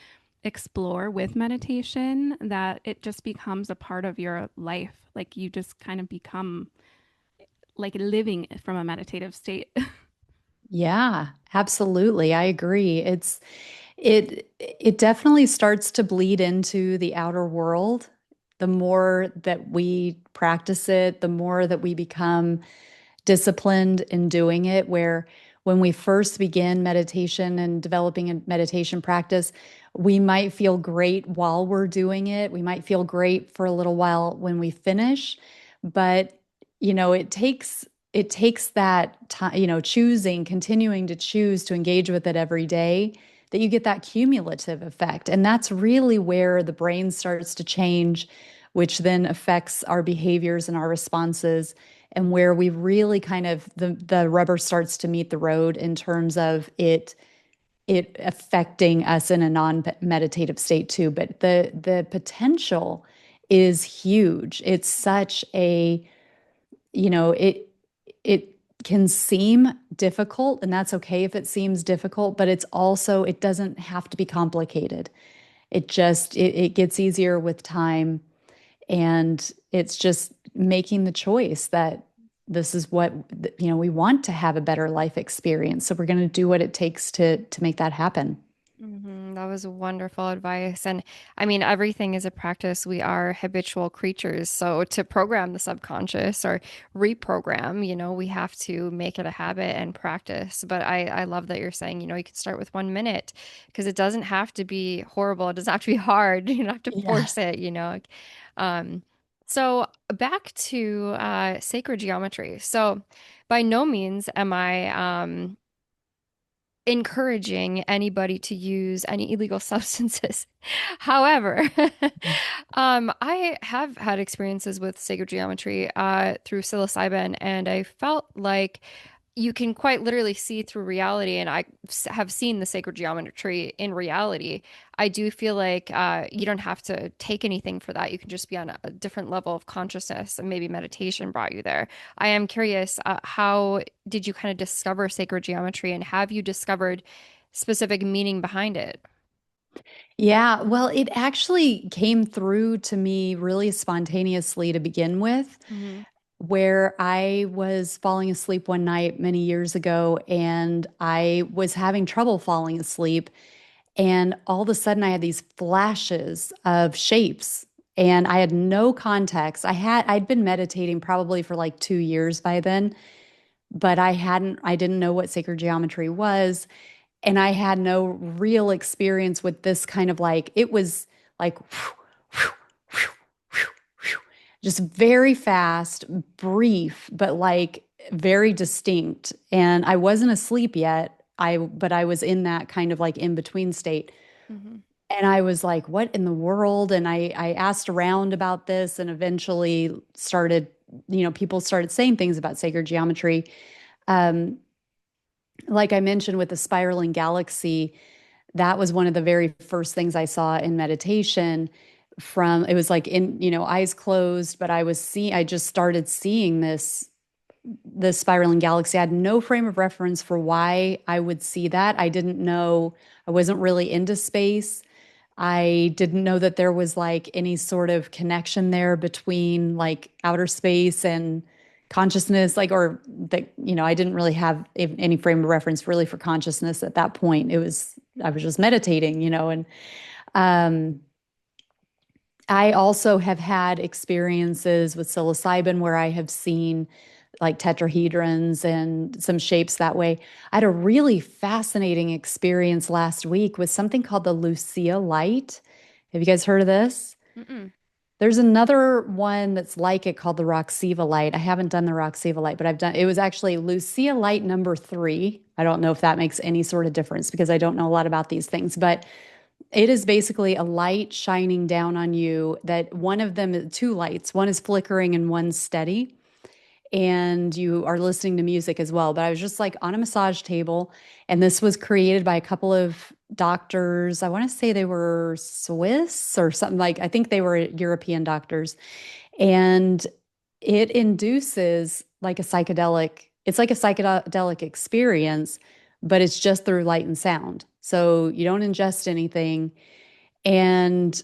explore with meditation that it just becomes a part of your life. Like you just kind of become like living from a meditative state. Yeah, absolutely. I agree. It definitely starts to bleed into the outer world. The more that we practice it, the more that we become disciplined in doing it, where when we first begin meditation and developing a meditation practice, we might feel great while we're doing it. We might feel great for a little while when we finish, but it takes that time, continuing to choose to engage with it every day, that you get that cumulative effect. And that's really where the brain starts to change, which then affects our behaviors and our responses, and where we really kind of the rubber starts to meet the road in terms of it affecting us in a non-meditative state too. But the potential is huge. It's such a, it can seem difficult, and that's okay if it seems difficult, but it's also, it doesn't have to be complicated. It gets easier with time. And it's just making the choice that this is what, we want to have a better life experience. So we're going to do what it takes to make that happen. That was wonderful advice. And I mean, everything is a practice. We are habitual creatures. So to program the subconscious or reprogram, we have to make it a habit and practice. But I love that you're saying, you could start with 1 minute because it doesn't have to be horrible. It doesn't have to be hard. You don't have to Yeah. force it. Um, so back to sacred geometry. So by no means am I encouraging anybody to use any illegal substances. However, I have had experiences with sacred geometry through psilocybin, and I felt like you can quite literally see through reality. And have seen the sacred geometry in reality. I do feel like you don't have to take anything for that. You can just be on a different level of consciousness, and maybe meditation brought you there. I am curious, how did you kind of discover sacred geometry, and have you discovered specific meaning behind it? Yeah, well, it actually came through to me really spontaneously to begin with, Hmm. where I was falling asleep one night many years ago and I was having trouble falling asleep. And all of a sudden, I had these flashes of shapes and I had no context. I'd been meditating probably for like 2 years by then, but I didn't know what sacred geometry was. And I had no real experience with this kind of like, it was like, just very fast, brief, but like very distinct. And I wasn't asleep yet. But I was in that kind of like in between state. Hmm. And I was like, what in the world? And I asked around about this and eventually started, people started saying things about sacred geometry. Um, like I mentioned with the spiraling galaxy, that was one of the very first things I saw in meditation. It was like in, eyes closed, but I just started seeing this spiraling galaxy. I had no frame of reference for why I would see that. I didn't know, I wasn't really into space. I didn't know that there was like any sort of connection there between like outer space and consciousness, like, or that, I didn't really have any frame of reference really for consciousness at that point. I was just meditating, and um, I also have had experiences with psilocybin where I have seen like tetrahedrons and some shapes that way. I had a really fascinating experience last week with something called the Lucia light. Have you guys heard of this? Mm-mm. There's another one that's like it called the Roxiva light. I haven't done the Roxiva light, but it was actually Lucia light number 3. I don't know if that makes any sort of difference because I don't know a lot about these things, but it is basically a light shining down on you that one of them, two lights, one is flickering and one's steady. And you are listening to music as well. But I was just like on a massage table, and this was created by a couple of doctors. I want to say they were Swiss or something like, I think they were European doctors. And it induces like it's like a psychedelic experience, but it's just through light and sound. So you don't ingest anything. And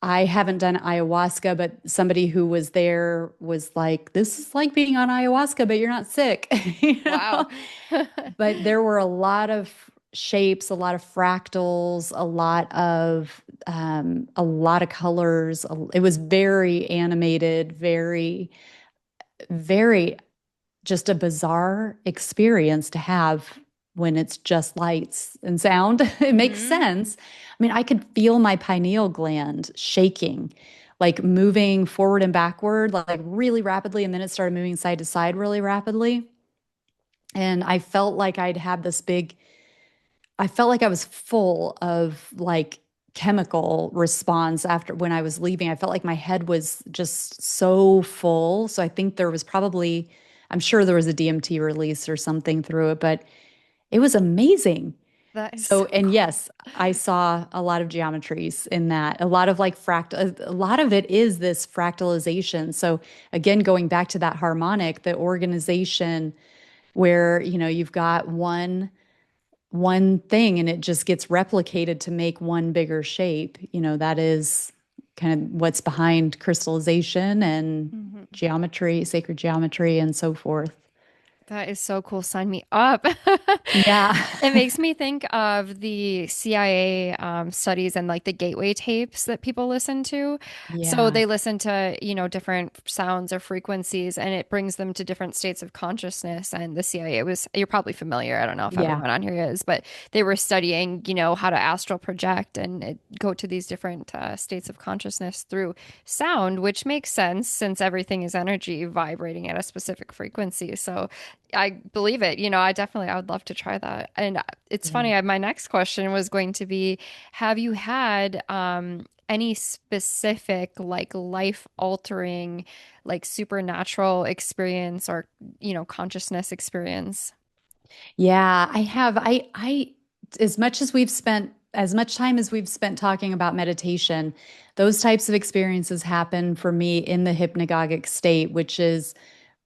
I haven't done ayahuasca, but somebody who was there was like, this is like being on ayahuasca, but you're not sick. you Wow. know? But there were a lot of shapes, a lot of fractals, a lot of colors. It was very animated, very just a bizarre experience to have when it's just lights and sound. It makes Hmm. sense. I mean, I could feel my pineal gland shaking, like moving forward and backward, like really rapidly. And then it started moving side to side really rapidly. And I felt like I was full of like chemical response after when I was leaving. I felt like my head was just so full. So I think I'm sure there was a DMT release or something through it, but it was amazing. That is So, so and cool. yes, I saw a lot of geometries in that. A lot of like a lot of it is this fractalization. So again, going back to that harmonic, the organization where, you've got one thing and it just gets replicated to make one bigger shape. That is kind of what's behind crystallization and geometry, sacred geometry, and so forth. That is so cool. Sign me up. Yeah. It makes me think of the CIA studies and like the gateway tapes that people listen to. So Yeah. they listen to, different sounds or frequencies, and it brings them to different states of consciousness. And the CIA was, you're probably familiar. I don't know if Yeah. everyone on here is, but they were studying, how to astral project and go to these different states of consciousness through sound, which makes sense since everything is energy vibrating at a specific frequency. So I believe it. I would love to try that. And it's Yeah. funny, my next question was going to be, have you had any specific like life altering, like supernatural experience or, consciousness experience? Yeah, I have. As much time as we've spent talking about meditation, those types of experiences happen for me in the hypnagogic state, which is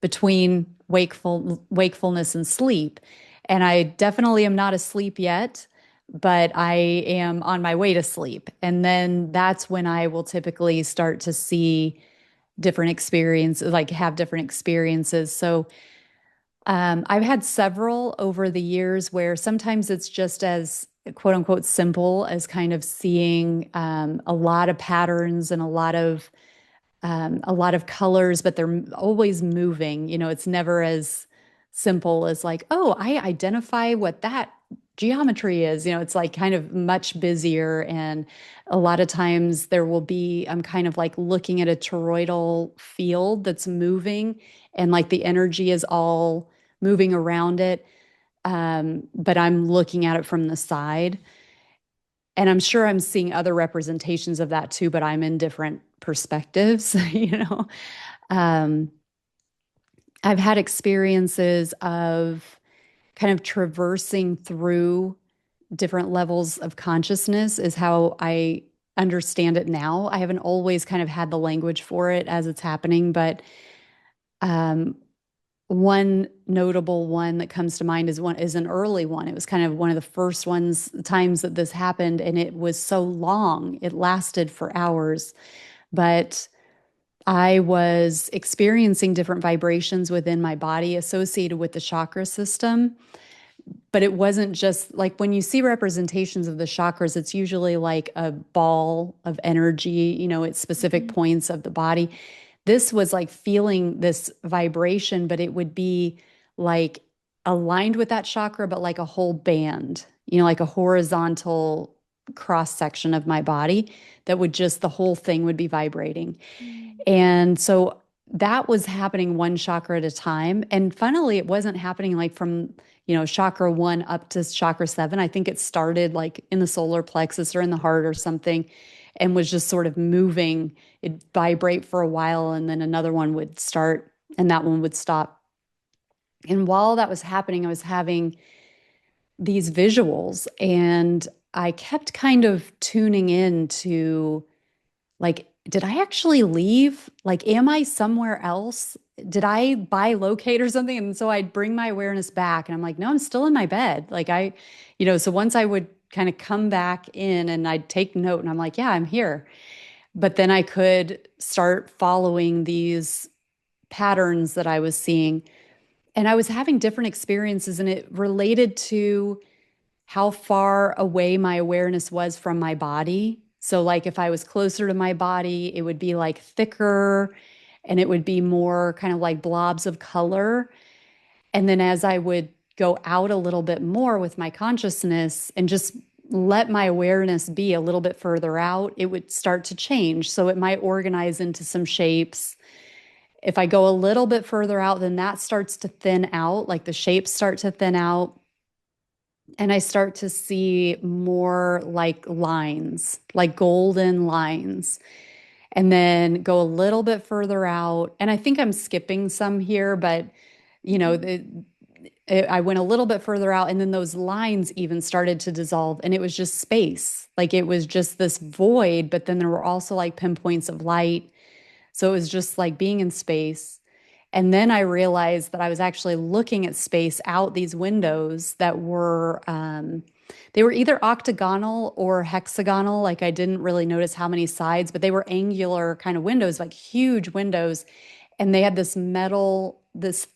between wakefulness and sleep. And I definitely am not asleep yet, but I am on my way to sleep. And then that's when I will typically start to see different experiences, like have different experiences. So I've had several over the years where sometimes it's just as quote unquote simple as kind of seeing a lot of patterns and a lot of colors, but they're always moving. It's never as simple as like, oh, I identify what that geometry is. It's like kind of much busier. And a lot of times I'm kind of like looking at a toroidal field that's moving and like the energy is all moving around it. But I'm looking at it from the side. And I'm sure I'm seeing other representations of that too, but I'm in different perspectives, Um, I've had experiences of kind of traversing through different levels of consciousness, is how I understand it now. I haven't always kind of had the language for it as it's happening, but um, one notable one that comes to mind is an early one. It was kind of one of the first times that this happened, and it was so long. It lasted for hours, but I was experiencing different vibrations within my body associated with the chakra system. But it wasn't just like when you see representations of the chakras, it's usually like a ball of energy, at specific points of the body. This was like feeling this vibration, but it would be like aligned with that chakra, but like a whole band, like a horizontal cross section of my body that would just, the whole thing would be vibrating. And so that was happening one chakra at a time. And funnily, it wasn't happening like from, chakra 1 up to chakra 7. I think it started like in the solar plexus or in the heart or something and was just sort of moving. It'd vibrate for a while and then another one would start and that one would stop. And while that was happening, I was having these visuals and I kept kind of tuning in to like, did I actually leave? Like, am I somewhere else? Did I bilocate or something? And so I'd bring my awareness back and I'm like, no, I'm still in my bed. Like so once I would kind of come back in and I'd take note and I'm like, yeah, I'm here. But then I could start following these patterns that I was seeing. And I was having different experiences and it related to how far away my awareness was from my body. So, like, if I was closer to my body, it would be like thicker and it would be more kind of like blobs of color. And then as I would go out a little bit more with my consciousness and just let my awareness be a little bit further out, it would start to change. So, it might organize into some shapes. If I go a little bit further out, then that starts to thin out, like the shapes start to thin out and I start to see more like lines, like golden lines, and then go a little bit further out. And I think I'm skipping some here, but I went a little bit further out, and then those lines even started to dissolve, and it was just space. Like it was just this void, but then there were also like pinpoints of light. So it was just like being in space. And then I realized that I was actually looking at space out these windows that were, they were either octagonal or hexagonal. Like I didn't really notice how many sides, but they were angular kind of windows, like huge windows. And they had this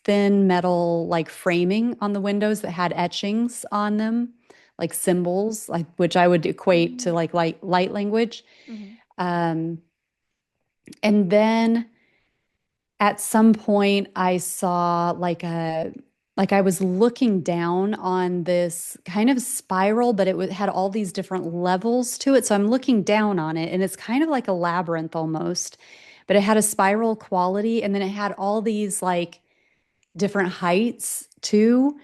thin metal like framing on the windows that had etchings on them, like symbols, like which I would equate to like light language. Mhm. Um, and then at some point I saw like I was looking down on this kind of spiral, but had all these different levels to it. So I'm looking down on it, and it's kind of like a labyrinth almost, but it had a spiral quality, and then it had all these like different heights too.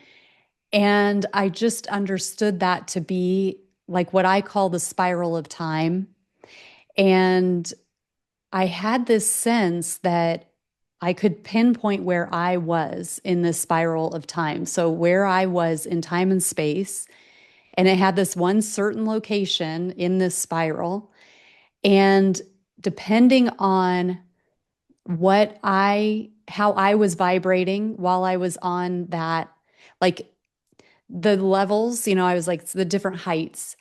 And I just understood that to be like what I call the spiral of time. And I had this sense that I could pinpoint where I was in this spiral of time. So, where I was in time and space, and it had this one certain location in this spiral. And depending on how I was vibrating while I was on that, like the levels, I was like the different heights.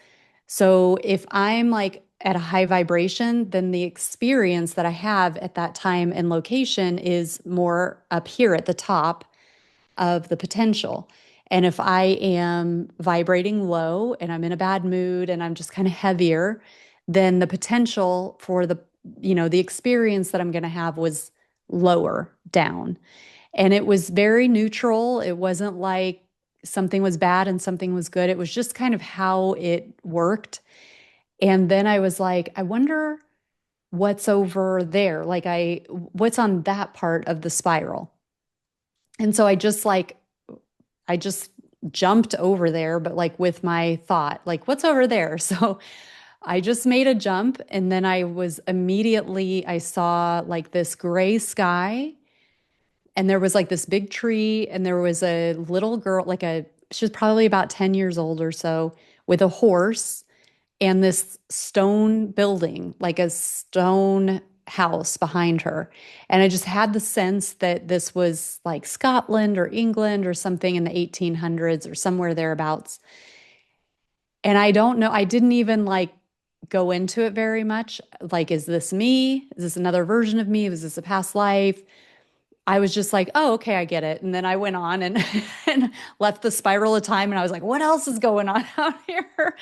So if I'm like at a high vibration, then the experience that I have at that time and location is more up here at the top of the potential. And if I am vibrating low and I'm in a bad mood and I'm just kind of heavier, then the potential for the experience that I'm going to have was lower down. And it was very neutral. It wasn't like something was bad and something was good. It was just kind of how it worked. And then I was like, I wonder what's over there. What's on that part of the spiral? And so I just jumped over there, but like with my thought, like, what's over there? So I just made a jump. And then I saw like this gray sky, and there was like this big tree, and there was a little girl, she was probably about 10 years old or so, with a horse, and this stone building, like a stone house behind her. And I just had the sense that this was like Scotland or England or something in the 1800s or somewhere thereabouts. And I don't know, I didn't even like go into it very much. Like, is this me? Is this another version of me? Was this a past life? I was just like, oh, okay, I get it. And then I went on and, and left the spiral of time. And I was like, what else is going on out here?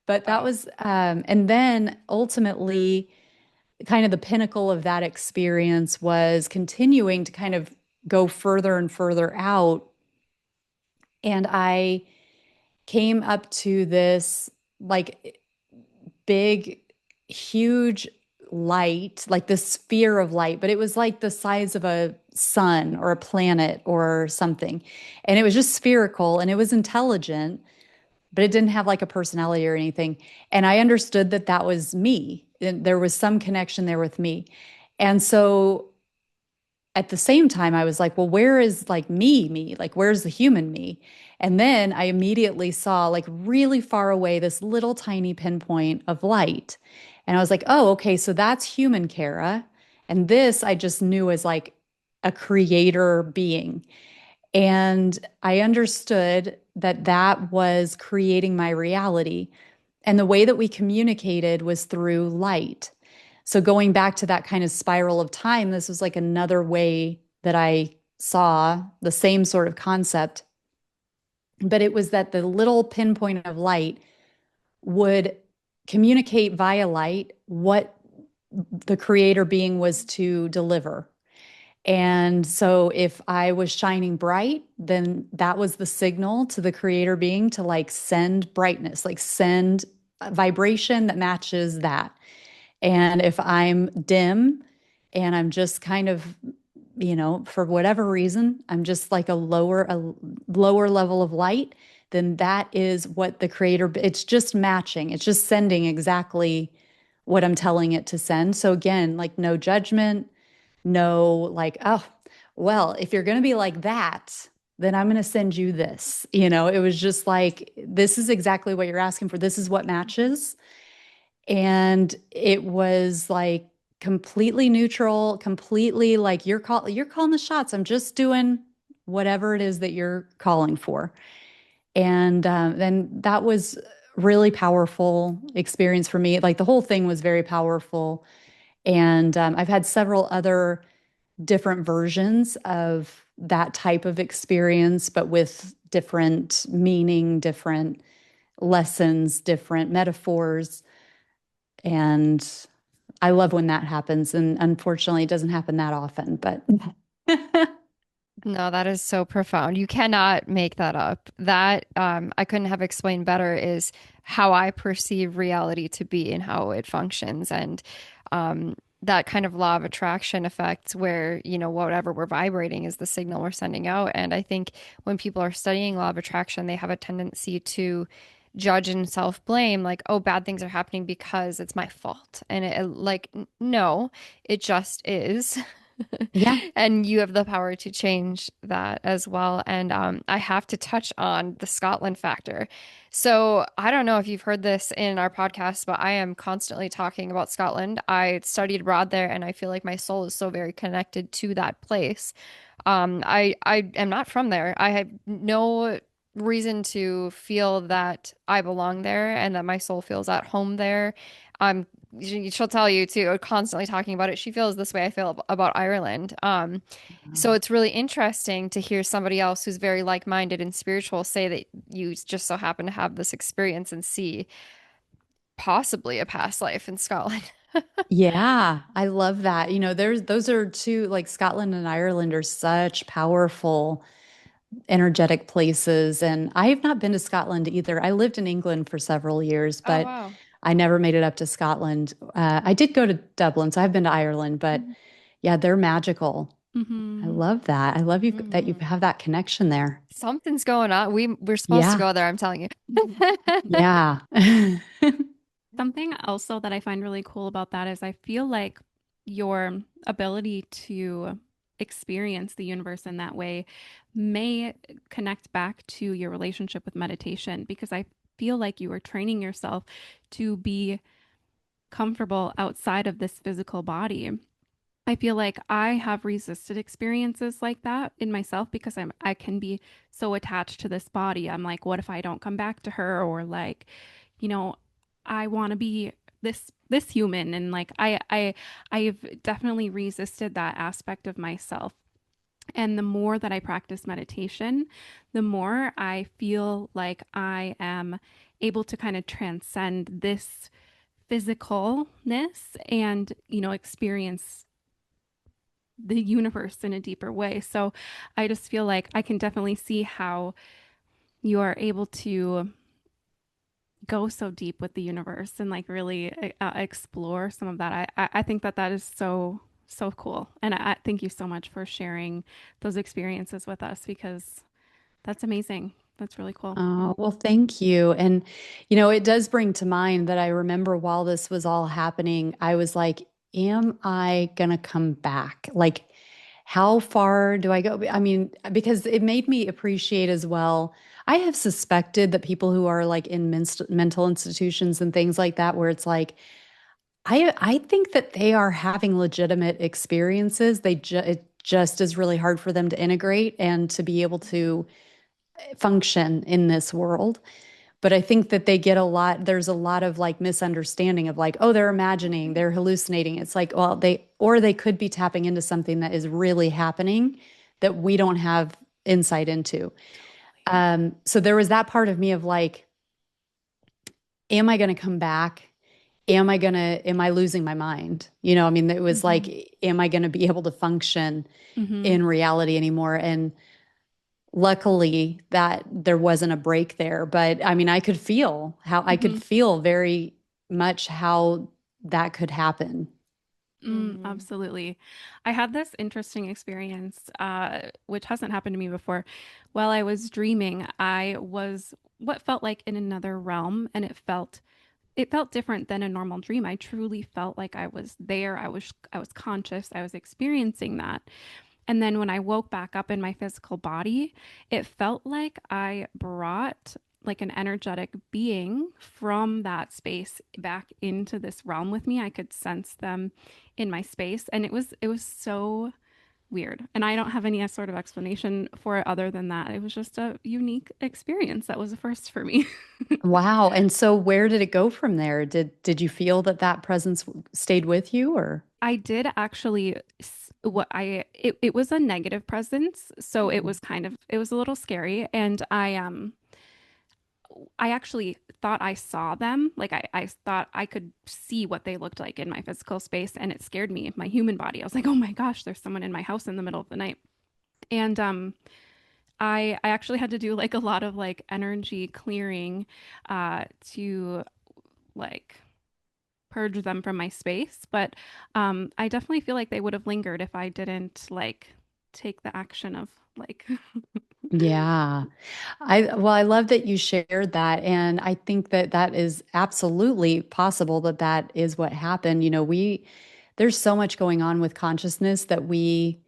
But that was, and then ultimately, kind of the pinnacle of that experience was continuing to kind of go further and further out. And I came up to this like big, huge light, like this sphere of light, but it was like the size of a sun or a planet or something. And it was just spherical, and it was intelligent, but it didn't have like a personality or anything. And I understood that that was me. And there was some connection there with me. And so at the same time, I was like, well, where is like me? Like, where's the human me? And then I immediately saw like really far away this little tiny pinpoint of light. And I was like, oh, okay, so that's human Kara. And this I just knew as like a creator being. And I understood that that was creating my reality. And the way that we communicated was through light. So going back to that kind of spiral of time, this was like another way that I saw the same sort of concept. But it was that the little pinpoint of light would communicate via light what the creator being was to deliver. And so if I was shining bright, then that was the signal to the creator being to like send brightness, like send a vibration that matches that. And if I'm dim and I'm just kind of, for whatever reason, I'm just like a lower level of light, then that is what the creator, it's just matching. It's just sending exactly what I'm telling it to send. So again, like no judgment, no like, oh, well, if you're going to be like that, then I'm going to send you this. It was just like, this is exactly what you're asking for. This is what matches. And it was like completely neutral, completely like you're calling the shots. I'm just doing whatever it is that you're calling for. And then that was really powerful experience for me. Like the whole thing was very powerful. And I've had several other different versions of that type of experience, but with different meaning, different lessons, different metaphors. And I love when that happens. And unfortunately, it doesn't happen that often, but No, that is so profound. You cannot make that up. That I couldn't have explained better is how I perceive reality to be and how it functions. And that kind of law of attraction effect where, you know, whatever we're vibrating is the signal we're sending out. And I think when people are studying law of attraction, they have a tendency to judge and self-blame, like, oh, bad things are happening because it's my fault. And no, it just is. yeah. And you have the power to change that as well. And I have to touch on the Scotland factor. So I don't know if you've heard this in our podcast, but I am constantly talking about Scotland. I studied abroad there, and I feel like my soul is so very connected to that place. I am not from there. I have no reason to feel that I belong there and that my soul feels at home there. She'll tell you too, constantly talking about it. She feels this way I feel about Ireland. So it's really interesting to hear somebody else who's very like-minded and spiritual say that you just so happen to have this experience and see possibly a past life in Scotland. Yeah, I love that. You know, there's those are two, like Scotland and Ireland are such powerful, energetic places. And I have not been to Scotland either. I lived in England for several years, Oh, but wow. I never made it up to Scotland. I did go to Dublin, so I've been to Ireland, but Mhm. yeah, they're magical. I Mm-hmm. love that. I love you that you Mhm. have that connection there. Something's going on. We're supposed to Yeah, go there, I'm telling you. yeah. Something also that I find really cool about that is I feel like your ability to experience the universe in that way may connect back to your relationship with meditation because I feel like you are training yourself to be comfortable outside of this physical body. I feel like I have resisted experiences like that in myself because I can be so attached to this body. I'm like, what if I don't come back to her? Or like, you know, I want to be this human. And like I've definitely resisted that aspect of myself. And the more that I practice meditation, the more I feel like I am able to kind of transcend this physicalness and, you know, experience the universe in a deeper way. So I just feel like I can definitely see how you are able to go so deep with the universe and like really explore some of that. I think that that is so cool. And I thank you so much for sharing those experiences with us because that's amazing. That's really cool. Oh, well, thank you. And, you know, it does bring to mind that I remember while this was all happening, I was like, am I going to come back? Like, how far do I go? I mean, because it made me appreciate as well. I have suspected that people who are like in mental institutions and things like that, where it's like, I think that they are having legitimate experiences. It just is really hard for them to integrate and to be able to function in this world. But I think that there's a lot of like misunderstanding of like, oh, they're imagining, they're hallucinating. It's like, well, they could be tapping into something that is really happening that we don't have insight into. So there was that part of me of like, am I going to come back? Am I losing my mind? You know, I mean, it was Mm-hmm. like, am I going to be able to function Mm-hmm. in reality anymore? And luckily that there wasn't a break there, but I mean, I could Mm-hmm. feel very much how that could happen. Mhm. Absolutely. I had this interesting experience, which hasn't happened to me before. While I was dreaming, I was what felt like in another realm, and it felt different than a normal dream. I truly felt like I was there. I was conscious. I was experiencing that. And then when I woke back up in my physical body, it felt like I brought like an energetic being from that space back into this realm with me. I could sense them in my space, and it was so weird. And I don't have any sort of explanation for it other than that. It was just a unique experience that was a first for me. Wow. And so where did it go from there? Did you feel that that presence stayed with you or? I did actually it was a negative presence, so it Mm. was it was a little scary, and I actually thought I saw them. Like I thought I could see what they looked like in my physical space, and it scared me, my human body. I was like, "Oh my gosh, there's someone in my house in the middle of the night." And I actually had to do like a lot of like energy clearing to like purge them from my space. But I definitely feel like they would have lingered if I didn't like take the action of like Yeah. I love that you shared that. And I think that that is absolutely possible that that is what happened. There's so much going on with consciousness that we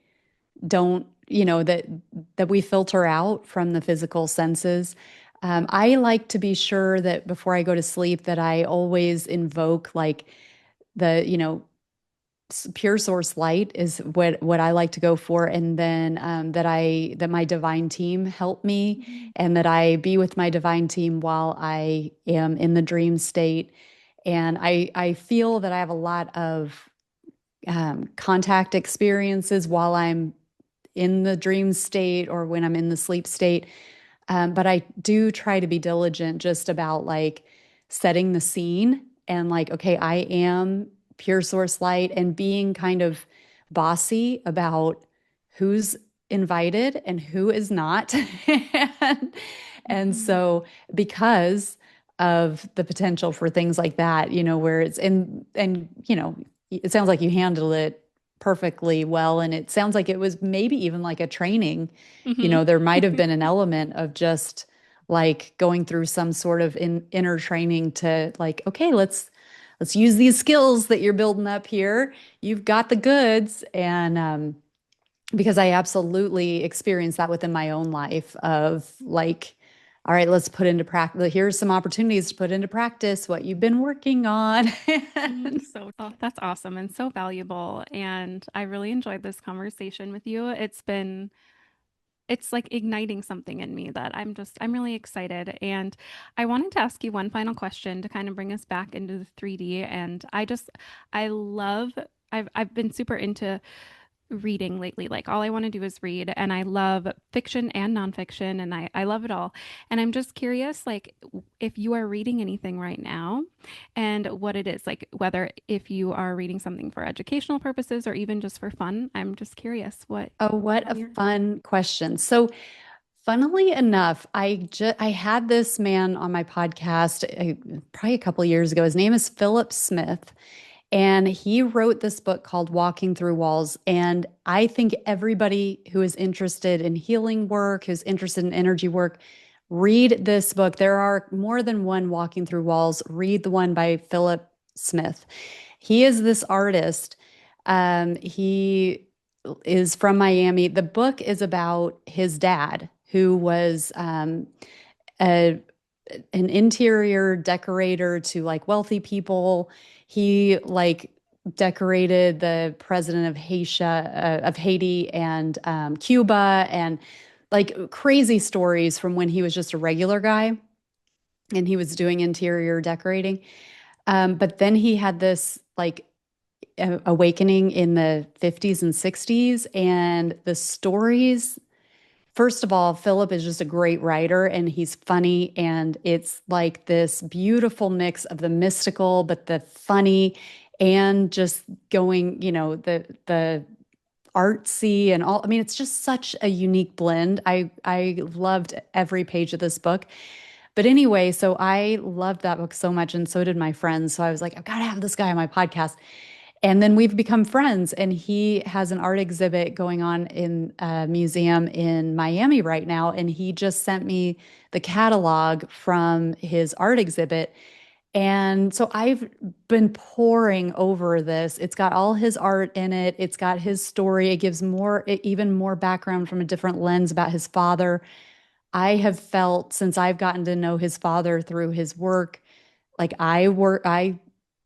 don't, that we filter out from the physical senses. I like to be sure that before I go to sleep that I always invoke like the pure source light is what I like to go for, and then that my divine team help me, Mhm. and that I be with my divine team while I am in the dream state. And I feel that I have a lot of contact experiences while I'm in the dream state or when I'm in the sleep state. But I do try to be diligent just about like setting the scene and like, okay, I am pure source light, and being kind of bossy about who's invited and who is not. and, and Mhm. so because of the potential for things like that, where it's and it sounds like you handled it perfectly well. And it sounds like it was maybe even like a training. Mhm. There might have been an element of just like going through some sort of inner training to like, okay, let's use these skills that you're building up here. You've got the goods. And because I absolutely experienced that within my own life of like, all right, let's put into practice. Here's some opportunities to put into practice what you've been working on. That's awesome and so valuable. And I really enjoyed this conversation with you. It's like igniting something in me that I'm really excited. And I wanted to ask you one final question to kind of bring us back into the 3D. And I love, I've been super into reading lately. Like all I want to do is read, and I love fiction and nonfiction, and I love it all. And I'm just curious, like if you are reading anything right now and what it is, like whether if you are reading something for educational purposes or even just for fun. I'm just curious Oh, what a you're fun question. So, funnily enough, I had this man on my podcast probably a couple of years ago. His name is Philip Smith, and he wrote this book called Walking Through Walls. And I think everybody who is interested in healing work, who's interested in energy work, read this book. There are more than one Walking Through Walls. Read the one by Philip Smith. He is this artist. He is from Miami. The book is about his dad, who was a an interior decorator to like wealthy people. He like decorated the president of Haiti and Cuba, and like crazy stories from when he was just a regular guy and he was doing interior decorating. But then he had this like awakening in the 50s and 60s, and the stories. First of all, Philip is just a great writer and he's funny. And it's like this beautiful mix of the mystical, but the funny and just going, the artsy and all. I mean, it's just such a unique blend. I loved every page of this book. But anyway, so I loved that book so much, and so did my friends. So I was like, I've got to have this guy on my podcast. And then we've become friends, and he has an art exhibit going on in a museum in Miami right now. And he just sent me the catalog from his art exhibit. And so I've been poring over this. It's got all his art in it. It's got his story. It gives even more background from a different lens about his father. I have felt since I've gotten to know his father through his work, like I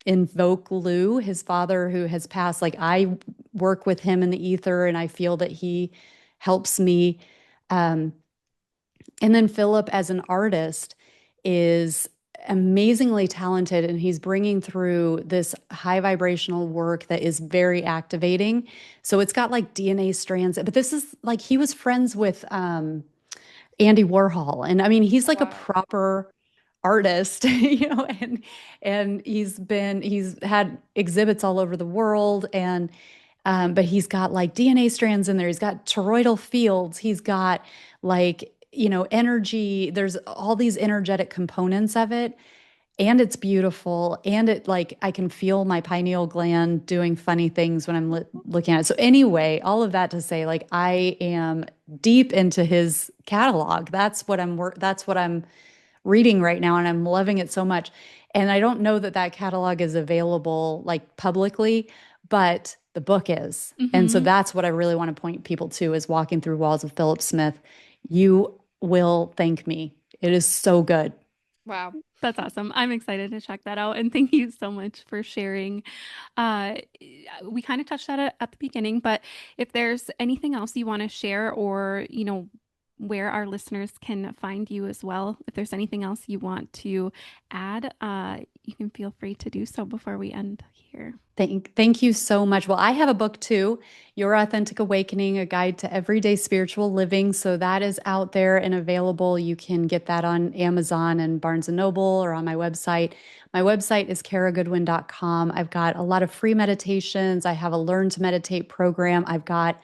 invoke Lou, his father who has passed. Like I work with him in the ether and I feel that he helps me. Um, and then Philip, as an artist, is amazingly talented and he's bringing through this high vibrational work that is very activating. So it's got like DNA strands, but this is like he was friends with Andy Warhol. And I mean, he's like a Wow. proper artist, and he's had exhibits all over the world and but he's got like DNA strands in there. He's got toroidal fields. He's got like, energy. There's all these energetic components of it. And it's beautiful. And it like, I can feel my pineal gland doing funny things when I'm looking at it. So, anyway, all of that to say, like, I am deep into his catalog. That's what I'm reading right now. And I'm loving it so much. And I don't know that that catalog is available like publicly, but the book is. And so Mm-hmm. that's what I really want to point people to is Walking Through Walls of Philip Smith. You will thank me. It is so good. Wow. That's awesome. I'm excited to check that out. And thank you so much for sharing. Uh, we kind of touched on it at the beginning, but if there's anything else you want to share or, where our listeners can find you as well, if there's anything else you want to add, you can feel free to do so before we end here. Thank you so much. Well, I have a book too, Your Authentic Awakening, a guide to everyday spiritual living. So that is out there and available. You can get that on Amazon and Barnes and Noble or on my website. My website is karagoodwin.com. I've got a lot of free meditations. I have a Learn to Meditate program. I've got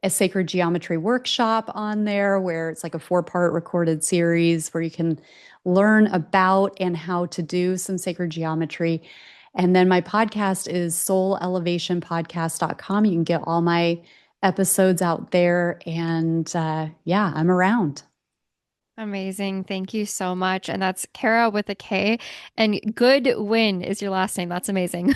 a sacred geometry workshop on there where it's like a 4-part recorded series where you can learn about and how to do some sacred geometry. And then my podcast is soulelevationpodcast.com. You can get all my episodes out there. And yeah, I'm around. Amazing. Thank you so much. And that's Kara with a K. And Goodwin is your last name. That's amazing.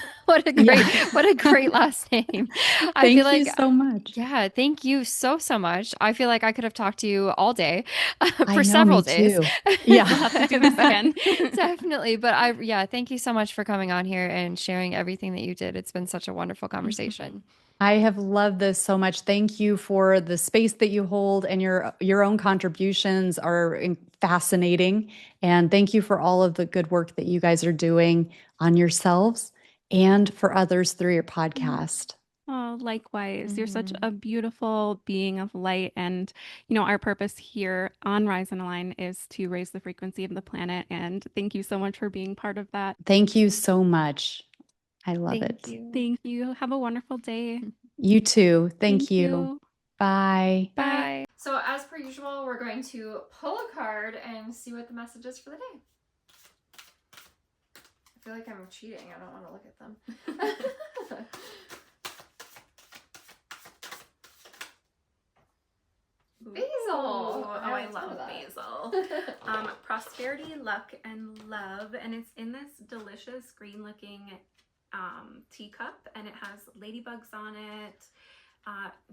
Yeah. What a great last name. I feel Thank you like, so much. yeah, thank you so, so much. I feel like I could have talked to you all day I for know, several me days. too. Yeah. We'll have to do this again. Definitely. But yeah, thank you so much for coming on here and sharing everything that you did. It's been such a wonderful conversation. I have loved this so much. Thank you for the space that you hold and your own contributions are fascinating. And thank you for all of the good work that you guys are doing on yourselves and for others through your podcast. Oh, likewise. You're such Mhm. a beautiful being of light. And, our purpose here on Rise and Align is to raise the frequency of the planet. And thank you so much for being part of that. Thank you so much. I love Thank it. you. Thank you. Have a wonderful day. You too. Thank Thank you. you. Bye. Bye. Bye. So, as per usual, we're going to pull a card and see what the message is for the day. I feel like I'm cheating. I don't want to look at them. Basil. Oh, I love basil. Prosperity, luck, and love. And it's in this delicious green-looking teacup, and it has ladybugs on it.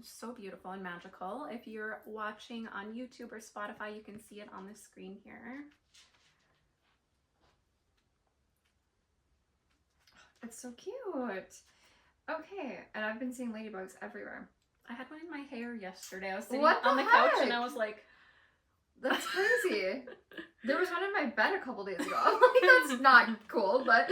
So beautiful and magical. If you're watching on YouTube or Spotify, you can see it on the screen here. It's so cute. Okay, and I've been seeing ladybugs everywhere. I had one in my hair yesterday. I was sitting on the couch and I was like, that's crazy. There was one in my bed a couple days ago. I'm like, that's not cool, but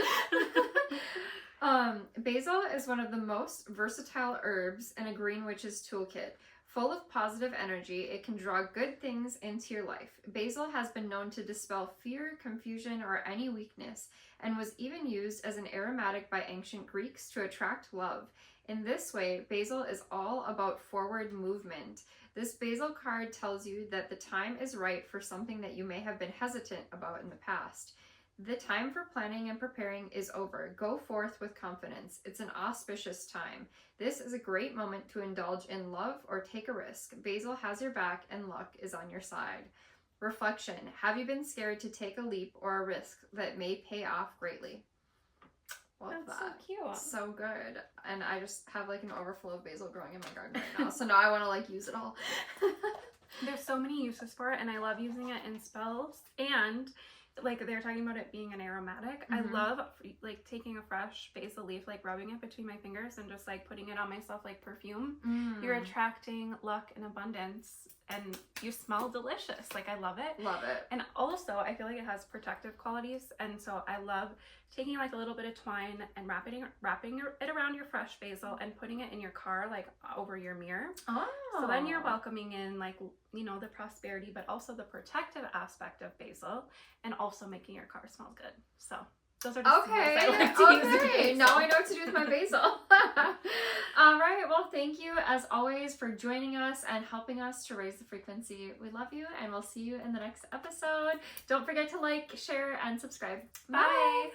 basil is one of the most versatile herbs in a green witch's toolkit. Full of positive energy, it can draw good things into your life. Basil has been known to dispel fear, confusion, or any weakness, and was even used as an aromatic by ancient Greeks to attract love. In this way, basil is all about forward movement. This basil card tells you that the time is right for something that you may have been hesitant about in the past. The time for planning and preparing is over. Go forth with confidence. It's an auspicious time. This is a great moment to indulge in love or take a risk. Basil has your back and luck is on your side. Reflection. Have you been scared to take a leap or a risk that may pay off greatly? Love That's that. so cute. So good. And I just have like an overflow of basil growing in my garden right now. So now I want to like use it all. There's so many uses for it, and I love using it in spells. And like they're talking about it being an aromatic. I love like taking a fresh basil leaf, like rubbing it between my fingers and just like putting it on myself like perfume. You're attracting luck and abundance, and you smell delicious. Like I love it. Love it. And also I feel like it has protective qualities, and so I love taking like a little bit of twine and wrapping it around your fresh basil and putting it in your car, like over your mirror. Oh. So then you're welcoming in like, you know, the prosperity, but also the protective aspect of basil, and also making your car smell good. So those are just Okay. I like to use with Okay. basil. Now I know what to do with my basil. All right. Well, thank you as always for joining us and helping us to raise the frequency. We love you, and we'll see you in the next episode. Don't forget to like, share, and subscribe. Bye.